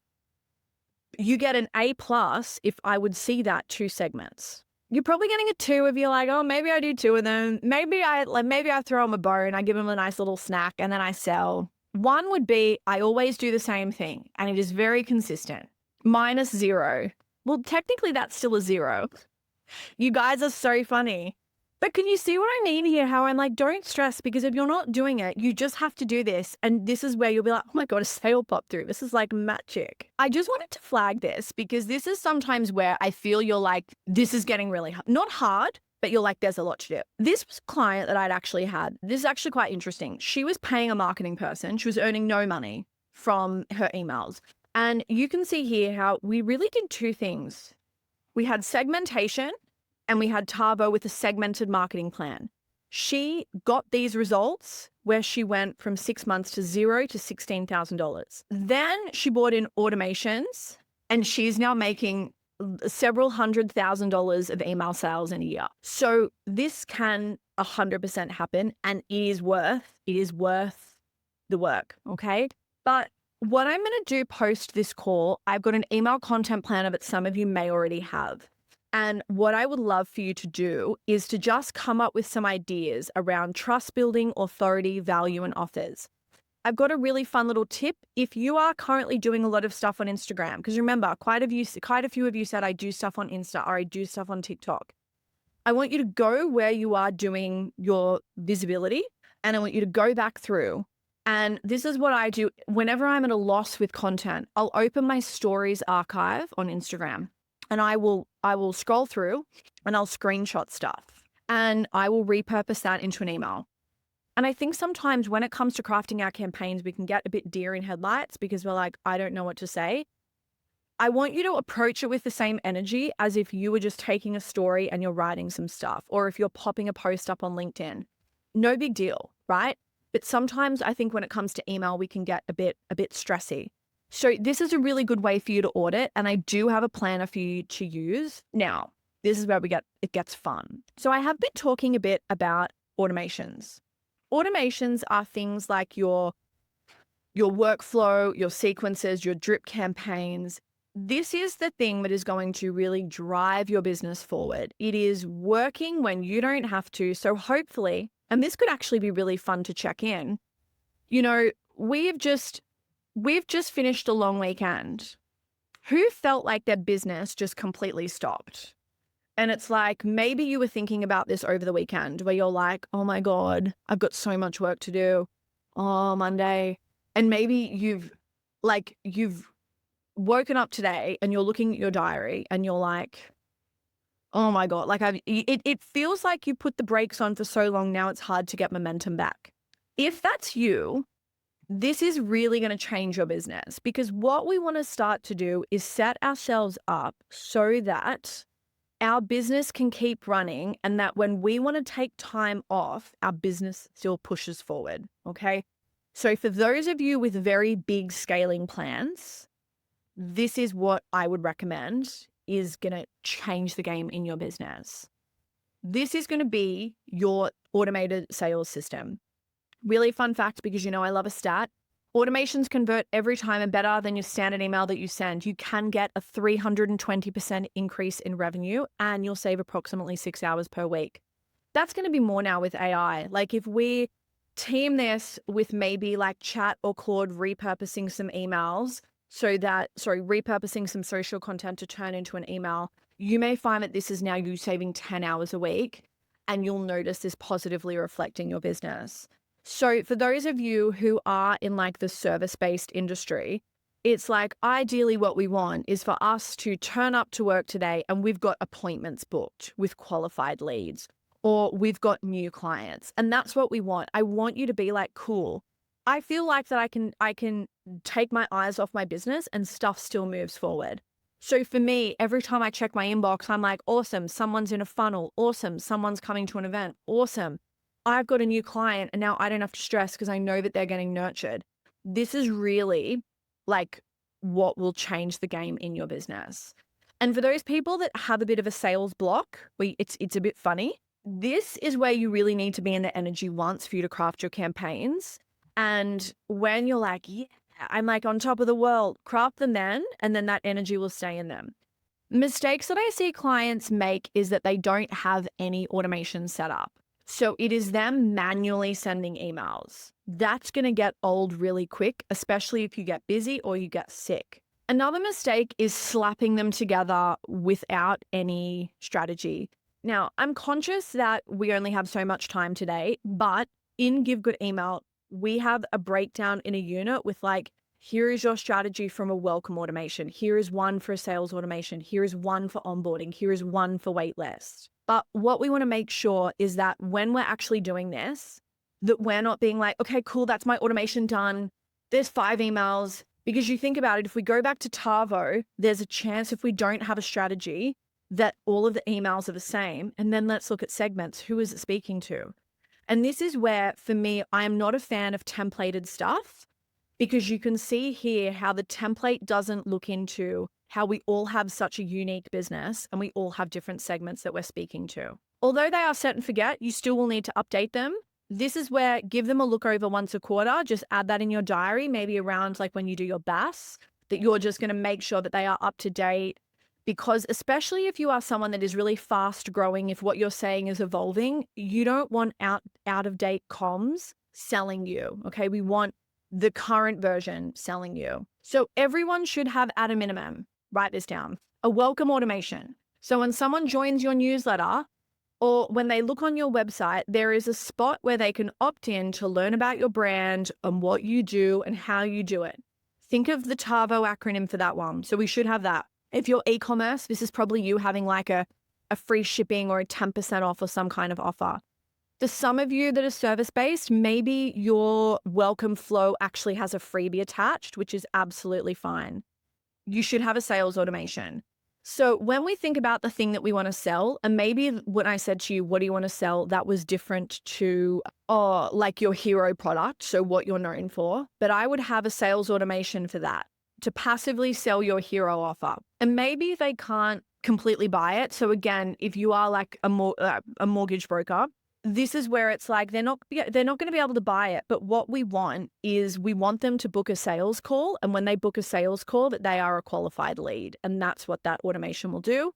S1: You get an A+ if I would see that 2 segments. You're probably getting a 2 if you're like, oh, maybe I do 2 of them. Maybe I throw them a bone, I give them a nice little snack, and then I sell. 1 would be, I always do the same thing, and it is very consistent. -0. Well, technically that's still a 0. You guys are so funny. But can you see what I mean here? How I'm like, don't stress, because if you're not doing it, you just have to do this. And this is where you'll be like, oh my God, a sale popped through. This is like magic. I just wanted to flag this because this is sometimes where I feel you're like, this is getting really hard. Not hard, but you're like, there's a lot to do. This was a client that I'd actually had. This is actually quite interesting. She was paying a marketing person. She was earning no money from her emails. And you can see here how we really did 2 things. We had segmentation and we had TAVO with a segmented marketing plan. She got these results where she went from 6 months to 0 to $16,000. Then she brought in automations and she's now making several $100,000 of email sales in a year. So this can 100% happen, and it is worth the work, okay? But what I'm going to do post this call, I've got an email content planner that some of you may already have. And what I would love for you to do is to just come up with some ideas around trust building, authority, value, and offers. I've got a really fun little tip. If you are currently doing a lot of stuff on Instagram, because remember, quite a few of you said I do stuff on Insta or I do stuff on TikTok. I want you to go where you are doing your visibility, and I want you to go back through. And this is what I do whenever I'm at a loss with content. I'll open my stories archive on Instagram. And I will scroll through and I'll screenshot stuff and I will repurpose that into an email. And I think sometimes when it comes to crafting our campaigns, we can get a bit deer in headlights because we're like, I don't know what to say. I want you to approach it with the same energy as if you were just taking a story and you're writing some stuff, or if you're popping a post up on LinkedIn. No big deal, right? But sometimes I think when it comes to email, we can get a bit stressy. So this is a really good way for you to audit, and I do have a planner for you to use. Now, this is where it gets fun. So I have been talking a bit about automations. Automations are things like your workflow, your sequences, your drip campaigns. This is the thing that is going to really drive your business forward. It is working when you don't have to. So hopefully, and this could actually be really fun to check in, we've just finished a long weekend. Who felt like their business just completely stopped? And it's like, maybe you were thinking about this over the weekend where you're like, oh my God, I've got so much work to do. Oh, Monday. And maybe you've woken up today and you're looking at your diary and you're like, oh my God, it feels like you put the brakes on for so long now it's hard to get momentum back. If that's you, this is really going to change your business, because what we want to start to do is set ourselves up so that our business can keep running, and that when we want to take time off, our business still pushes forward. Okay. So for those of you with very big scaling plans, this is what I would recommend is going to change the game in your business. This is going to be your automated sales system. Really fun fact, because I love a stat. Automations convert every time and better than your standard email that you send. You can get a 320% increase in revenue, and you'll save approximately 6 hours per week. That's going to be more now with AI. Like if we team this with maybe like Chat or Claude repurposing some emails repurposing some social content to turn into an email, you may find that this is now you saving 10 hours a week, and you'll notice this positively reflecting your business. So for those of you who are in like the service-based industry, it's like ideally what we want is for us to turn up to work today and we've got appointments booked with qualified leads, or we've got new clients. And that's what we want. I want you to be like, cool. I feel like that I can take my eyes off my business and stuff still moves forward. So for me, every time I check my inbox, I'm like, awesome, someone's in a funnel. Awesome, someone's coming to an event. Awesome. I've got a new client and now I don't have to stress because I know that they're getting nurtured. This is really like what will change the game in your business. And for those people that have a bit of a sales block, it's a bit funny. This is where you really need to be in the energy once for you to craft your campaigns. And when you're like, yeah, I'm like on top of the world, craft them then, and then that energy will stay in them. Mistakes that I see clients make is that they don't have any automation set up. So it is them manually sending emails. That's going to get old really quick, especially if you get busy or you get sick. Another mistake is slapping them together without any strategy. Now, I'm conscious that we only have so much time today, but in Give Good Email, we have a breakdown in a unit with like, here is your strategy from a welcome automation. Here is one for sales automation. Here is one for onboarding. Here is one for waitlist. But what we want to make sure is that when we're actually doing this, that we're not being like, okay, cool, that's my automation done. There's 5 emails. Because you think about it, if we go back to TAVO, there's a chance if we don't have a strategy that all of the emails are the same. And then let's look at segments. Who is it speaking to? And this is where, for me, I am not a fan of templated stuff, because you can see here how the template doesn't look into how we all have such a unique business and we all have different segments that we're speaking to. Although they are set and forget, you still will need to update them. This is where give them a look over once a quarter. Just add that in your diary, maybe around like when you do your BAS, that you're just going to make sure that they are up to date. Because especially if you are someone that is really fast growing, if what you're saying is evolving, you don't want out of date comms selling you. Okay. We want the current version selling you. So everyone should have at a minimum, write this down, a welcome automation. So when someone joins your newsletter, or when they look on your website, there is a spot where they can opt in to learn about your brand and what you do and how you do it. Think of the TAVO acronym for that one. So we should have that. If you're e-commerce, this is probably you having like a free shipping or a 10% off or some kind of offer. For some of you that are service-based, maybe your welcome flow actually has a freebie attached, which is absolutely fine. You should have a sales automation. So when we think about the thing that we want to sell, and maybe when I said to you, what do you want to sell? That was different to, like your hero product. So what you're known for, but I would have a sales automation for that to passively sell your hero offer. And maybe they can't completely buy it. So again, if you are like a mortgage broker, this is where it's like they're not going to be able to buy it. But what we want is we want them to book a sales call. And when they book a sales call, that they are a qualified lead. And that's what that automation will do.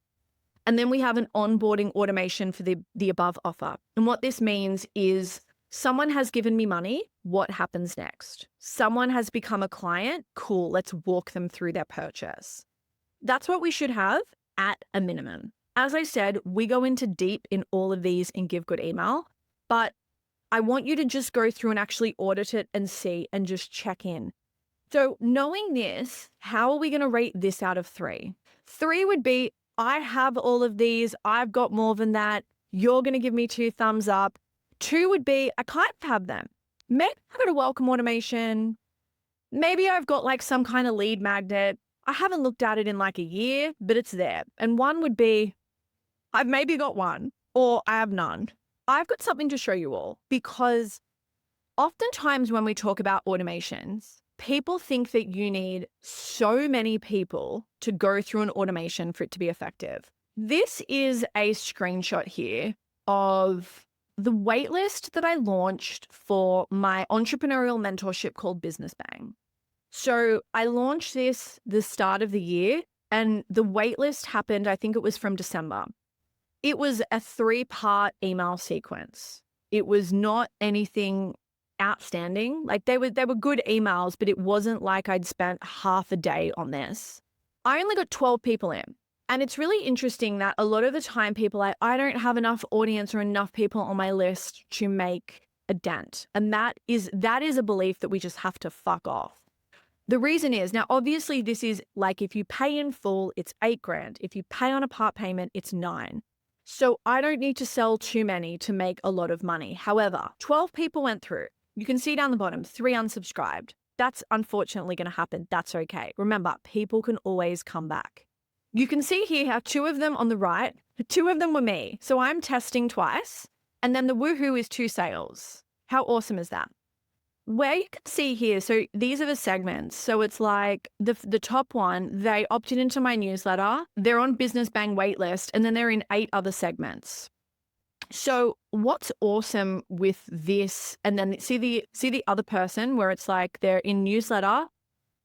S1: And then we have an onboarding automation for the above offer. And what this means is someone has given me money. What happens next? Someone has become a client. Cool. Let's walk them through their purchase. That's what we should have at a minimum. As I said, we go into deep in all of these in Give Good Email, but I want you to just go through and actually audit it and see and just check in. So knowing this, how are we going to rate this out of 3? 3 would be, I have all of these. I've got more than that. You're going to give me 2 thumbs up. 2 would be, I kind of have them. Maybe I've got a welcome automation. Maybe I've got like some kind of lead magnet. I haven't looked at it in like a year, but it's there. And 1 would be, I've maybe got 1 or I have none. I've got something to show you all, because oftentimes when we talk about automations, people think that you need so many people to go through an automation for it to be effective. This is a screenshot here of the waitlist that I launched for my entrepreneurial mentorship called Business Bang. So I launched this the start of the year, and the waitlist happened, I think it was from December. It was a 3-part email sequence. It was not anything outstanding. Like they were good emails, but it wasn't like I'd spent half a day on this. I only got 12 people in. And it's really interesting that a lot of the time people are like, I don't have enough audience or enough people on my list to make a dent. And that is a belief that we just have to fuck off. The reason is, now obviously this is like if you pay in full, it's $8,000. If you pay on a part payment, it's $9,000. So I don't need to sell too many to make a lot of money. However, 12 people went through. You can see down the bottom, 3 unsubscribed. That's unfortunately going to happen. That's okay. Remember, people can always come back. You can see here how 2 of them on the right, 2 of them were me. So I'm testing twice. And then the woohoo is 2 sales. How awesome is that? Where you can see here, so these are the segments. So it's like the top one, they opted into my newsletter. They're on Business Bang waitlist, and then they're in 8 other segments. So what's awesome with this, and then see the other person where it's like they're in newsletter,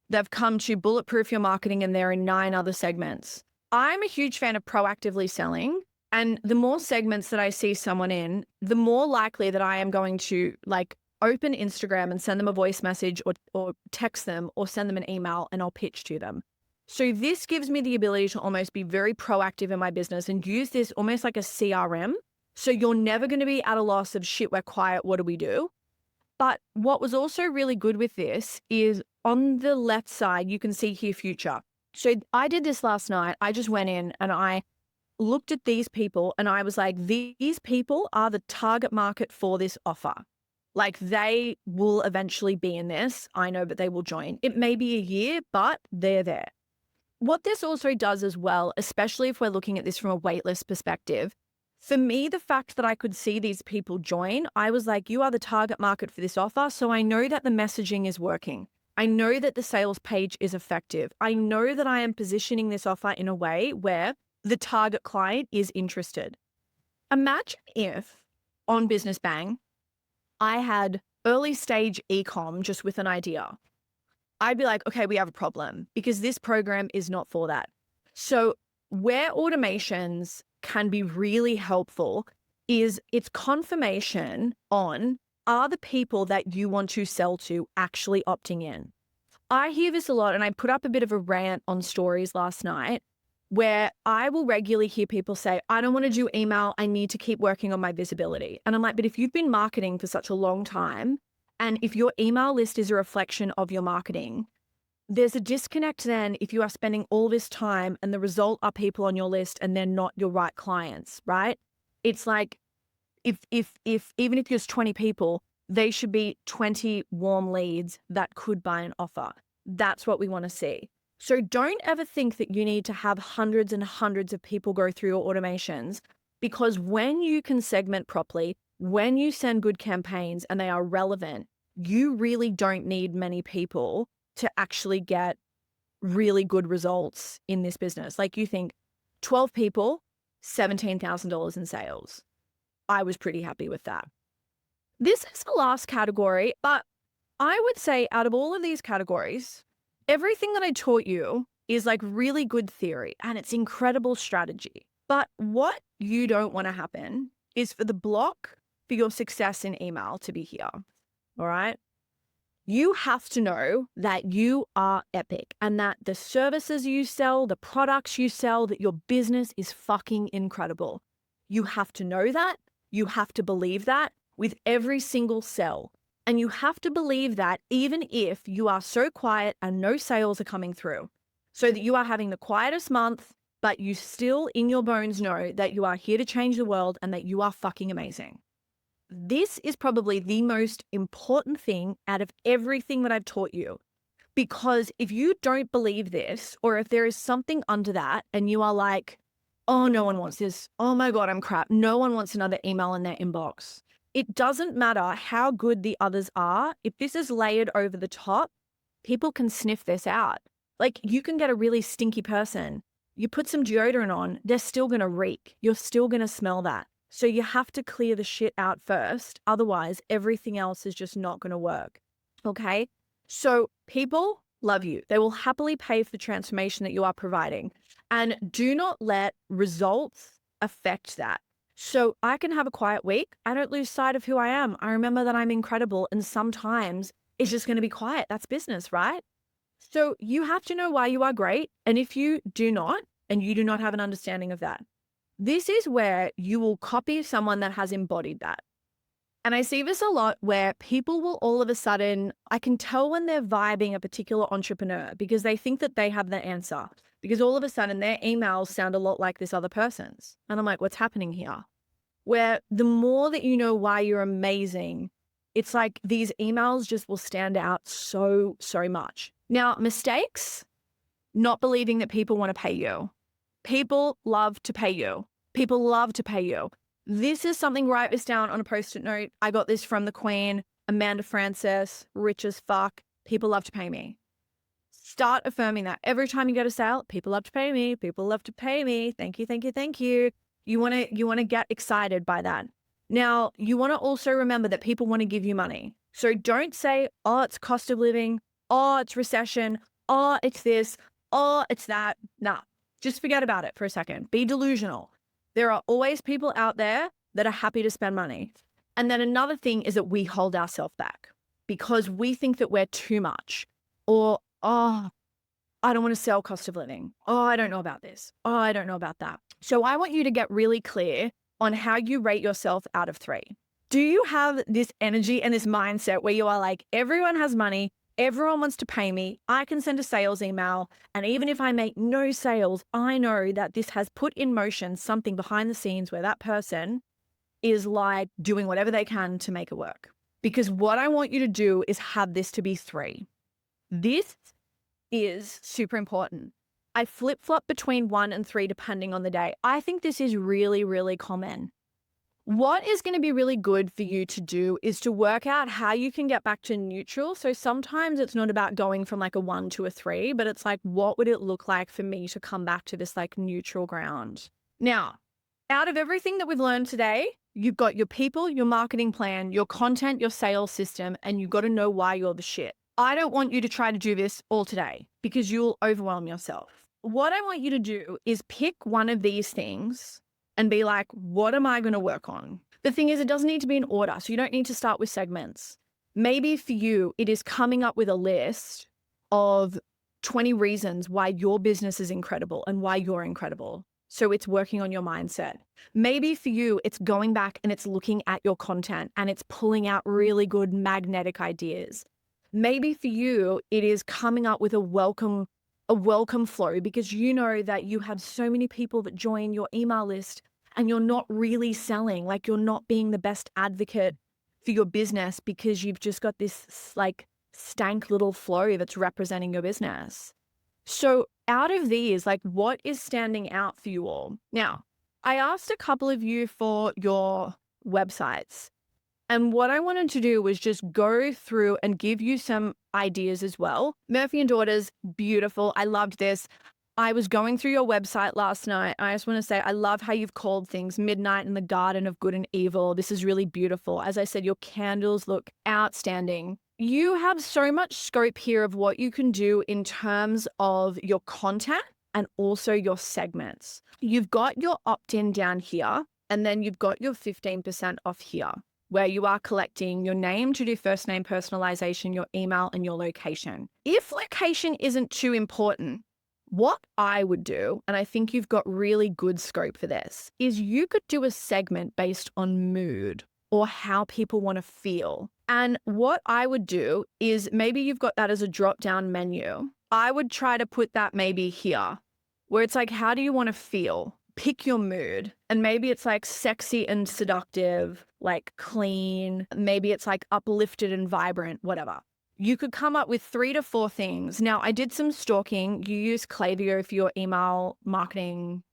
S1: they've come to bulletproof your marketing, and they're in 9 other segments. I'm a huge fan of proactively selling. And the more segments that I see someone in, the more likely that I am going to like open Instagram and send them a voice message or text them or send them an email, and I'll pitch to them. So this gives me the ability to almost be very proactive in my business and use this almost like a CRM. So you're never going to be at a loss of shit, we're quiet, what do we do? But what was also really good with this is on the left side, you can see here future. So I did this last night. I just went in and I looked at these people and I was like, these people are the target market for this offer. Like they will eventually be in this. I know, but they will join. It may be a year, but they're there. What this also does as well, especially if we're looking at this from a waitlist perspective, for me, the fact that I could see these people join, I was like, you are the target market for this offer. So I know that the messaging is working. I know that the sales page is effective. I know that I am positioning this offer in a way where the target client is interested. Imagine if on Business Bang, I had early stage e-com just with an idea. I'd be like, okay, we have a problem because this program is not for that. So where automations can be really helpful is it's confirmation on, are the people that you want to sell to actually opting in? I hear this a lot, and I put up a bit of a rant on stories last night where I will regularly hear people say, I don't want to do email. I need to keep working on my visibility. And I'm like, but if you've been marketing for such a long time, and if your email list is a reflection of your marketing, there's a disconnect then if you are spending all this time and the result are people on your list and they're not your right clients, right? It's like if even if there's 20 people, they should be 20 warm leads that could buy an offer. That's what we want to see. So don't ever think that you need to have hundreds and hundreds of people go through your automations, because when you can segment properly, when you send good campaigns and they are relevant, you really don't need many people to actually get really good results in this business. Like you think 12 people, $17,000 in sales. I was pretty happy with that. This is the last category, but I would say out of all of these categories, everything that I taught you is like really good theory and it's incredible strategy. But what you don't want to happen is for the block for your success in email to be here. All right. You have to know that you are epic and that the services you sell, the products you sell, that your business is fucking incredible. You have to know that. You have to believe that with every single sell. And you have to believe that even if you are so quiet and no sales are coming through, so that you are having the quietest month, but you still in your bones know that you are here to change the world and that you are fucking amazing. This is probably the most important thing out of everything that I've taught you. Because if you don't believe this, or if there is something under that and you are like, oh, no one wants this. Oh my God, I'm crap. No one wants another email in their inbox. It doesn't matter how good the others are. If this is layered over the top, people can sniff this out. Like you can get a really stinky person. You put some deodorant on, they're still going to reek. You're still going to smell that. So you have to clear the shit out first. Otherwise, everything else is just not going to work. Okay? So people love you. They will happily pay for the transformation that you are providing. And do not let results affect that. So I can have a quiet week. I don't lose sight of who I am. I remember that I'm incredible. And sometimes it's just going to be quiet. That's business, right? So you have to know why you are great. And if you do not, and you do not have an understanding of that, this is where you will copy someone that has embodied that. And I see this a lot where people will all of a sudden, I can tell when they're vibing a particular entrepreneur because they think that they have the answer. Because all of a sudden their emails sound a lot like this other person's. And I'm like, what's happening here? Where the more that you know why you're amazing, it's like these emails just will stand out so, so much. Now, mistakes, not believing that people want to pay you. People love to pay you. People love to pay you. This is something, write this down on a post-it note. I got this from the Queen, Amanda Francis, rich as fuck. People love to pay me. Start affirming that. Every time you get a sale, people love to pay me. People love to pay me. Thank you, thank you, thank you. You want to get excited by that. Now, you want to also remember that people want to give you money. So don't say, oh, it's cost of living. Oh, it's recession. Oh, it's this. Oh, it's that. Nah, just forget about it for a second. Be delusional. There are always people out there that are happy to spend money. And then another thing is that we hold ourselves back because we think that we're too much, or, oh, I don't want to sell cost of living. Oh, I don't know about this. Oh, I don't know about that. So I want you to get really clear on how you rate yourself out of 3. Do you have this energy and this mindset where you are like, everyone has money, everyone wants to pay me, I can send a sales email, and even if I make no sales, I know that this has put in motion something behind the scenes where that person is like doing whatever they can to make it work? Because what I want you to do is have this to be 3. This is super important. I flip-flop between 1 and 3 depending on the day. I think this is really, really common. What is going to be really good for you to do is to work out how you can get back to neutral. So sometimes it's not about going from like a 1 to a 3, but it's like, what would it look like for me to come back to this like neutral ground? Now, out of everything that we've learned today, you've got your people, your marketing plan, your content, your sales system, and you've got to know why you're the shit. I don't want you to try to do this all today because you'll overwhelm yourself. What I want you to do is pick one of these things and be like, what am I going to work on? The thing is, it doesn't need to be in order. So you don't need to start with segments. Maybe for you, it is coming up with a list of 20 reasons why your business is incredible and why you're incredible. So it's working on your mindset. Maybe for you, it's going back and it's looking at your content and it's pulling out really good magnetic ideas. Maybe for you, it is coming up with a welcome flow because you know that you have so many people that join your email list and you're not really selling, like you're not being the best advocate for your business because you've just got this like stank little flow that's representing your business. So out of these, like what is standing out for you all? Now, I asked a couple of you for your websites. And what I wanted to do was just go through and give you some ideas as well. Murphy and Daughters, beautiful. I loved this. I was going through your website last night. I just want to say, I love how you've called things Midnight in the Garden of Good and Evil. This is really beautiful. As I said, your candles look outstanding. You have so much scope here of what you can do in terms of your content and also your segments. You've got your opt-in down here, and then you've got your 15% off here, where you are collecting your name to do first name personalization, your email, and your location. If location isn't too important, what I would do, and I think you've got really good scope for this, is you could do a segment based on mood or how people want to feel. And what I would do is maybe you've got that as a drop-down menu. I would try to put that maybe here, where it's like, how do you want to feel? Pick your mood. And maybe it's like sexy and seductive, like clean. Maybe it's like uplifted and vibrant, whatever. You could come up with 3 to 4 things. Now, I did some stalking. You use Klaviyo for your email marketing.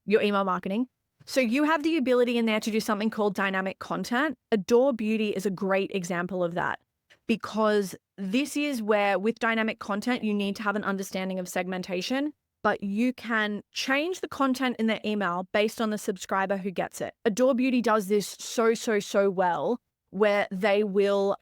S1: So you have the ability in there to do something called dynamic content. Adore Beauty is a great example of that because this is where with dynamic content, you need to have an understanding of segmentation, but you can change the content in the email based on the subscriber who gets it. Adore Beauty does this so well where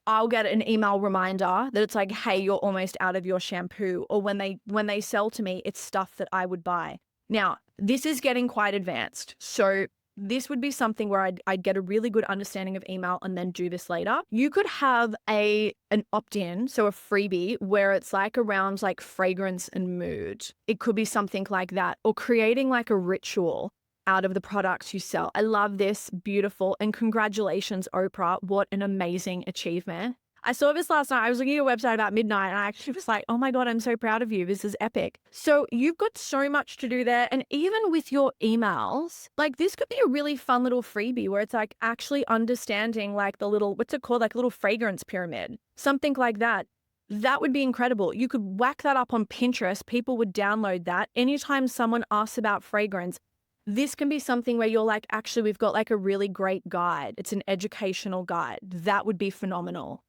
S1: I'll get an email reminder that it's like, hey, you're almost out of your shampoo. Or when they sell to me, it's stuff that I would buy. Now, this is getting quite advanced. So this would be something where I'd get a really good understanding of email and then do this later. You could have an opt-in, so a freebie, where it's like around like fragrance and mood. It could be something like that, or creating like a ritual. out of the products you sell. I love this. Beautiful. And congratulations, Oprah. What an amazing achievement. I saw this last night. I was looking at your website about midnight and I actually was like, oh my God, I'm so proud of you. This is epic. So you've got so much to do there. And even with your emails, like this could be a really fun little freebie where it's like actually understanding like the little, what's it called? Like a little fragrance pyramid, something like that. That would be incredible. You could whack that up on Pinterest. People would download that. Anytime someone asks about fragrance, this can be something where you're like, actually, we've got like a really great guide. It's an educational guide. That would be phenomenal.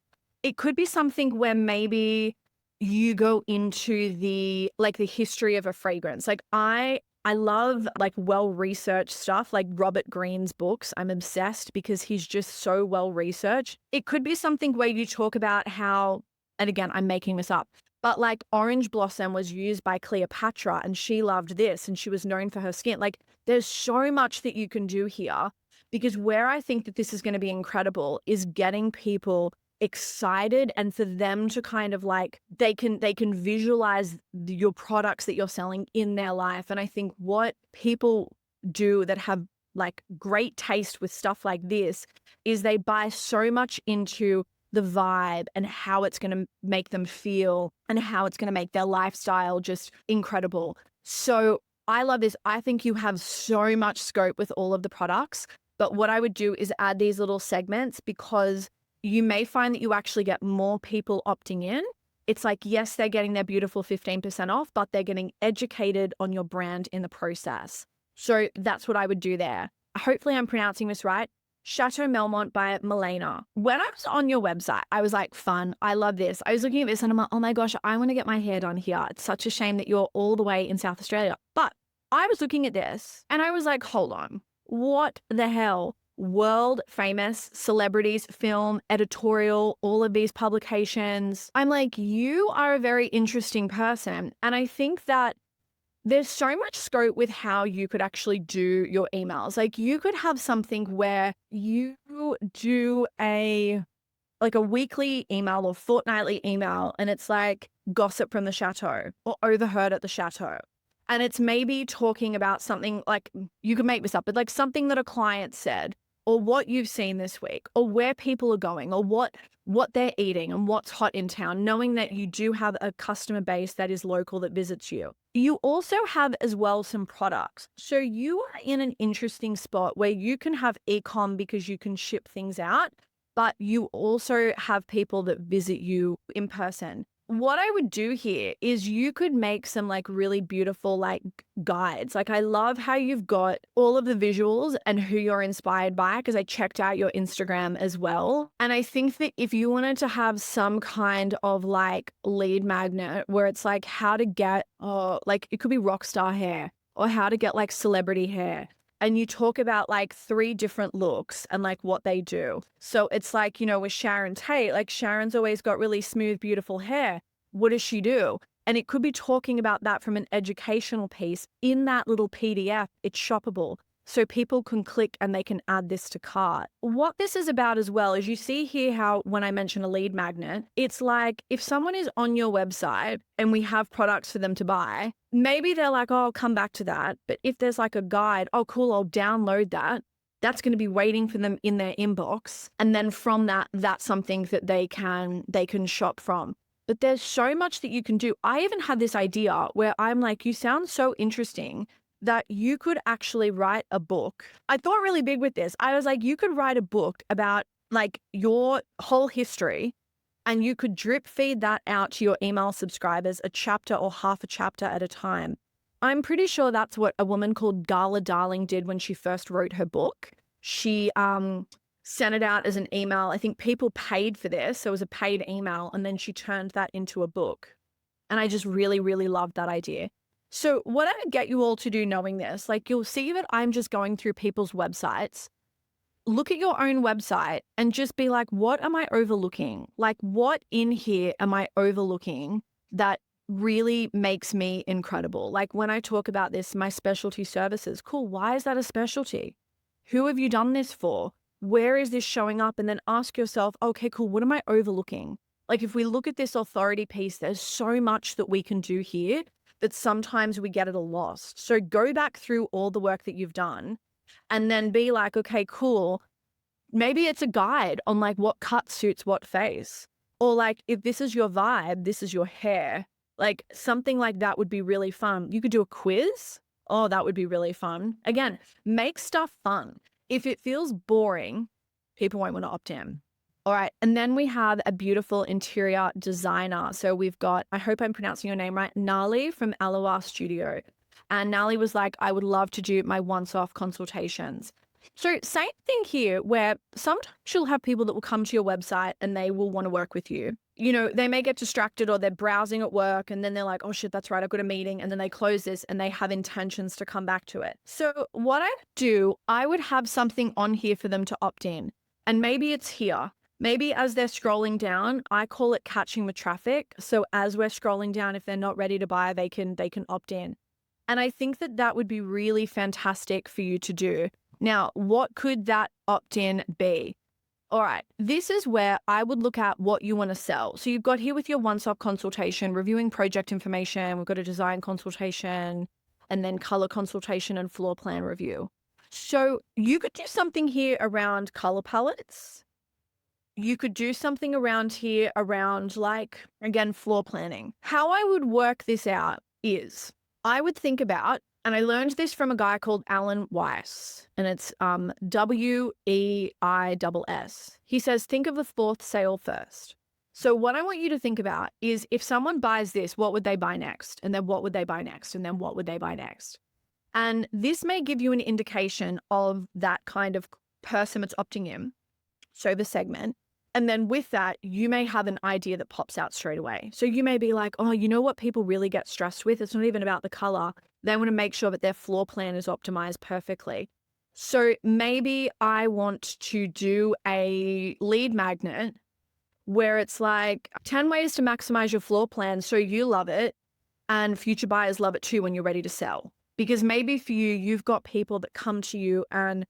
S1: It could be something where maybe you go into the history of a fragrance. Like I love like well-researched stuff like Robert Greene's books. I'm obsessed because he's just so well-researched. It could be something where you talk about how, and again, I'm making this up, but like orange blossom was used by Cleopatra and she loved this and she was known for her skin. Like there's so much that you can do here, because where I think that this is going to be incredible is getting people excited and for them to kind of like they can visualize your products that you're selling in their life. And I think what people do that have like great taste with stuff like this is they buy so much into the vibe and how it's going to make them feel and how it's going to make their lifestyle just incredible. So I love this. I think you have so much scope with all of the products, but what I would do is add these little segments, because you may find that you actually get more people opting in. It's like, yes, they're getting their beautiful 15% off, but they're getting educated on your brand in the process. So that's what I would do there. Hopefully I'm pronouncing this right. Chateau Melmont by Milena. When I was on your website, I was like, fun. I love this. I was looking at this and I'm like, oh my gosh, I want to get my hair done here. It's such a shame that you're all the way in South Australia. But I was looking at this and I was like, hold on. What the hell? World famous celebrities, film, editorial, all of these publications. I'm like, you are a very interesting person. And I think that there's so much scope with how you could actually do your emails. Like you could have something where you do a weekly email or fortnightly email and it's like gossip from the chateau or overheard at the chateau. And it's maybe talking about something like, you can make this up, but like something that a client said, or what you've seen this week, or where people are going, or what they're eating and what's hot in town, knowing that you do have a customer base that is local that visits you. You also have as well some products. So you are in an interesting spot where you can have e-com because you can ship things out, but you also have people that visit you in person. What I would do here is you could make some like really beautiful like guides. Like I love how you've got all of the visuals and who you're inspired by, because I checked out your Instagram as well. And I think that if you wanted to have some kind of like lead magnet where it's like how to get, like it could be rock star hair or how to get like celebrity hair. And you talk about like 3 different looks and like what they do. So it's like, you know, with Sharon Tate, like Sharon's always got really smooth, beautiful hair. What does she do? And it could be talking about that from an educational piece in that little PDF. It's shoppable. So people can click and they can add this to cart. What this is about as well is you see here how when I mention a lead magnet, it's like if someone is on your website and we have products for them to buy, maybe they're like, oh, I'll come back to that. But if there's like a guide, oh, cool, I'll download that. That's going to be waiting for them in their inbox. And then from that, that's something that they can shop from. But there's so much that you can do. I even had this idea where I'm like, you sound so interesting that you could actually write a book. I thought really big with this. I was like, you could write a book about like your whole history and you could drip feed that out to your email subscribers, a chapter or half a chapter at a time. I'm pretty sure that's what a woman called Gala Darling did when she first wrote her book. She sent it out as an email. I think people paid for this. So it was a paid email. And then she turned that into a book. And I just really, really loved that idea. So what I would get you all to do knowing this, like you'll see that I'm just going through people's websites. Look at your own website and just be like, what am I overlooking? Like what in here am I overlooking that really makes me incredible? Like when I talk about this, my specialty services, cool. Why is that a specialty? Who have you done this for? Where is this showing up? And then ask yourself, okay, cool. What am I overlooking? Like if we look at this authority piece, there's so much that we can do here but sometimes we get it all lost. So go back through all the work that you've done and then be like, okay, cool. Maybe it's a guide on like what cut suits what face. Or like if this is your vibe, this is your hair. Like something like that would be really fun. You could do a quiz. Oh, that would be really fun. Again, make stuff fun. If it feels boring, people won't want to opt in. All right. And then we have a beautiful interior designer. So we've got, I hope I'm pronouncing your name right, Nali from Aloha Studio. And Nali was like, I would love to do my once-off consultations. So same thing here, where sometimes you'll have people that will come to your website and they will want to work with you. You know, they may get distracted or they're browsing at work and then they're like, oh shit, that's right, I've got a meeting. And then they close this and they have intentions to come back to it. So what I would do, I would have something on here for them to opt in. And maybe it's here. Maybe as they're scrolling down, I call it catching the traffic. So as we're scrolling down, if they're not ready to buy, they can opt in. And I think that that would be really fantastic for you to do. Now, what could that opt-in be? All right, this is where I would look at what you want to sell. So you've got here with your one-stop consultation, reviewing project information, we've got a design consultation, and then color consultation and floor plan review. So you could do something here around color palettes. You could do something around here around like, again, floor planning. How I would work this out is I would think about, and I learned this from a guy called Alan Weiss, and it's WEISS. He says, think of the fourth sale first. So what I want you to think about is if someone buys this, what would they buy next? And then what would they buy next? And then what would they buy next? And this may give you an indication of that kind of person that's opting in, so the segment. And then with that, you may have an idea that pops out straight away. So you may be like, oh, you know what people really get stressed with? It's not even about the color. They want to make sure that their floor plan is optimized perfectly. So maybe I want to do a lead magnet where it's like 10 ways to maximize your floor plan so you love it and future buyers love it too when you're ready to sell. Because maybe for you, you've got people that come to you and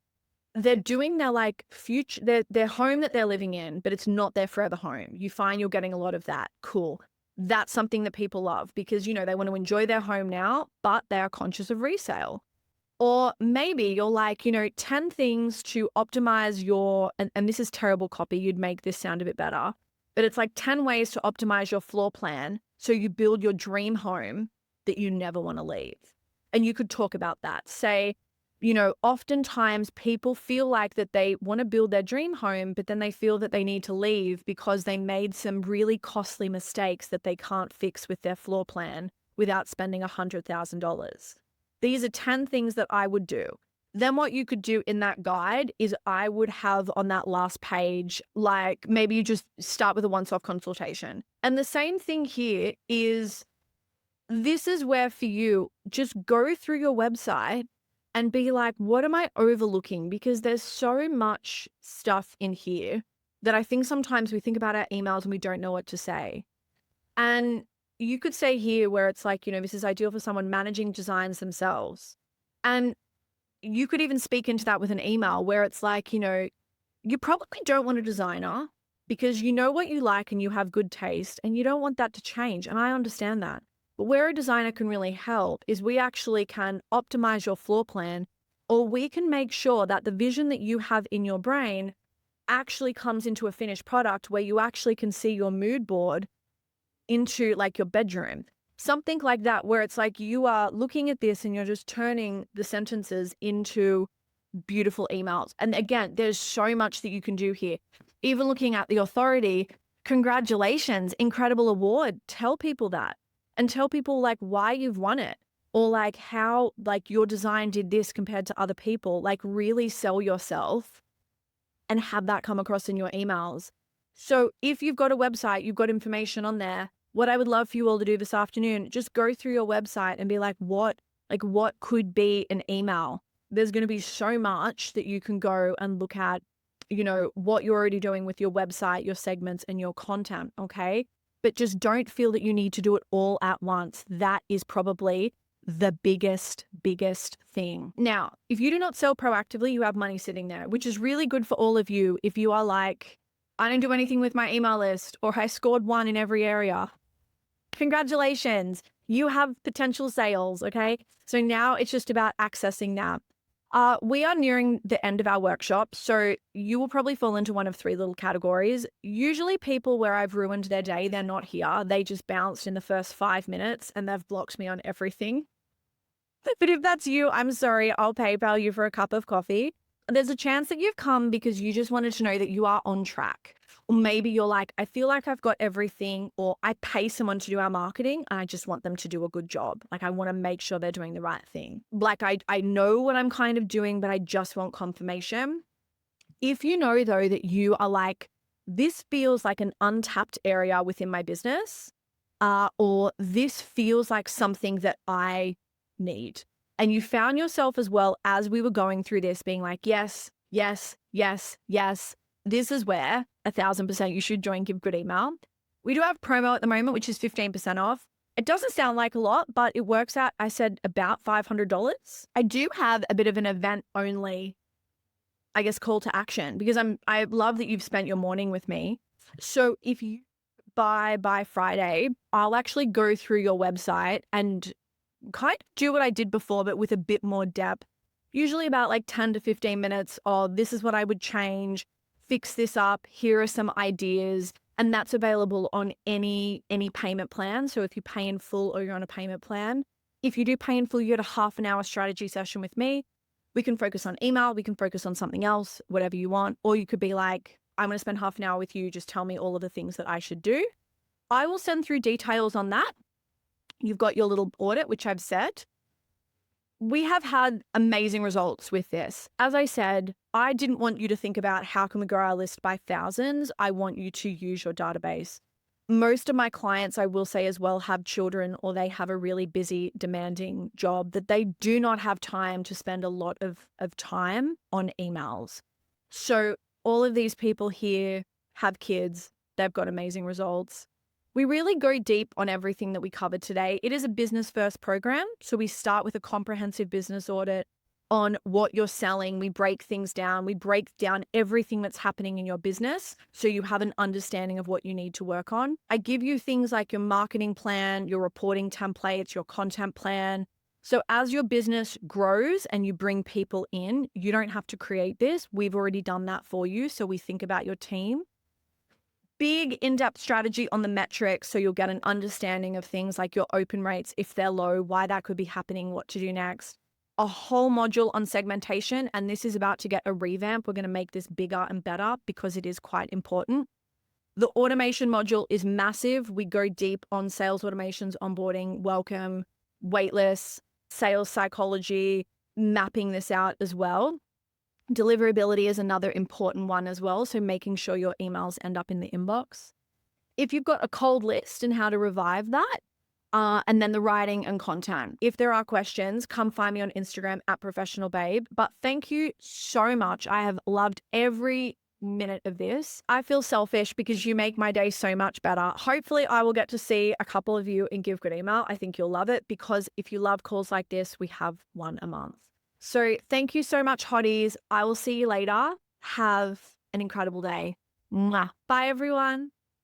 S1: they're doing their like future, their home that they're living in, but it's not their forever home. You find you're getting a lot of that. Cool. That's something that people love because, you know, they want to enjoy their home now, but they are conscious of resale. Or maybe you're like, you know, 10 things to optimize your, and this is terrible copy. You'd make this sound a bit better, but it's like 10 ways to optimize your floor plan. So you build your dream home that you never want to leave. And you could talk about that. Say, you know, oftentimes people feel like that they want to build their dream home, but then they feel that they need to leave because they made some really costly mistakes that they can't fix with their floor plan without spending $100,000. These are 10 things that I would do. Then what you could do in that guide is I would have on that last page, like maybe you just start with a once-off consultation. And the same thing here is this is where for you, just go through your website and be like, what am I overlooking? Because there's so much stuff in here that I think sometimes we think about our emails and we don't know what to say. And you could say here where it's like, you know, this is ideal for someone managing designs themselves. And you could even speak into that with an email where it's like, you know, you probably don't want a designer because you know what you like and you have good taste and you don't want that to change. And I understand that. But where a designer can really help is we actually can optimize your floor plan, or we can make sure that the vision that you have in your brain actually comes into a finished product where you actually can see your mood board into like your bedroom. Something like that, where it's like you are looking at this and you're just turning the sentences into beautiful emails. And again, there's so much that you can do here. Even looking at the authority, congratulations, incredible award. Tell people that. And tell people like why you've won it or like how like your design did this compared to other people. Like really sell yourself and have that come across in your emails. So if you've got a website, you've got information on there, what I would love for you all to do this afternoon, just go through your website and be like, what could be an email? There's going to be so much that you can go and look at, you know, what you're already doing with your website, your segments and your content. Okay. But just don't feel that you need to do it all at once. That is probably the biggest thing. Now, if you do not sell proactively, you have money sitting there, which is really good for all of you. If you are like, I didn't do anything with my email list or I scored 1 in every area. Congratulations. You have potential sales, okay? So now it's just about accessing that. We are nearing the end of our workshop, so you will probably fall into one of three little categories. Usually, people where I've ruined their day, they're not here. They just bounced in the first 5 minutes and they've blocked me on everything. But if that's you, I'm sorry, I'll PayPal you for a cup of coffee. There's a chance that you've come because you just wanted to know that you are on track. Or maybe you're like, I feel like I've got everything, or I pay someone to do our marketing and I just want them to do a good job. Like, I want to make sure they're doing the right thing. Like, I know what I'm kind of doing, but I just want confirmation. If you know, though, that you are like, this feels like an untapped area within my business, or this feels like something that I need. And you found yourself as well as we were going through this being like, yes, yes, yes, yes. This is where 1,000% you should join Give Good Email. We do have promo at the moment, which is 15% off. It doesn't sound like a lot, but it works out, I said, about $500. I do have a bit of an event only, I guess, call to action because I love that you've spent your morning with me. So if you buy by Friday, I'll actually go through your website and kind of do what I did before, but with a bit more depth. Usually about like 10 to 15 minutes of this is what I would change, fix this up, here are some ideas. And that's available on any payment plan. So if you pay in full or you're on a payment plan, if you do pay in full, you get a half an hour strategy session with me. We can focus on email, we can focus on something else, whatever you want. Or you could be like, I'm going to spend half an hour with you, just tell me all of the things that I should do. I will send through details on that. You've got your little audit, which I've said. We have had amazing results with this. As I said, I didn't want you to think about how can we grow our list by thousands. I want you to use your database. Most of my clients, I will say as well, have children or they have a really busy, demanding job that they do not have time to spend a lot of time on emails. So all of these people here have kids. They've got amazing results. We really go deep on everything that we covered today. It is a business first program. So we start with a comprehensive business audit on what you're selling. We break things down. We break down everything that's happening in your business so you have an understanding of what you need to work on. I give you things like your marketing plan, your reporting templates, your content plan. So as your business grows and you bring people in, you don't have to create this. We've already done that for you. So we think about your team. Big in-depth strategy on the metrics so you'll get an understanding of things like your open rates, if they're low, why that could be happening, what to do next. A whole module on segmentation, and this is about to get a revamp. We're going to make this bigger and better because it is quite important. The automation module is massive. We go deep on sales automations, onboarding, welcome, waitlist, sales psychology, mapping this out as well. Deliverability is another important one as well. So making sure your emails end up in the inbox. If you've got a cold list and how to revive that, and then the writing and content. If there are questions, come find me on Instagram at professionalbabe. But thank you so much. I have loved every minute of this. I feel selfish because you make my day so much better. Hopefully I will get to see a couple of you in Give Good Email. I think you'll love it because if you love calls like this, we have one a month. So thank you so much, hotties. I will see you later. Have an incredible day. Mwah. Bye, everyone.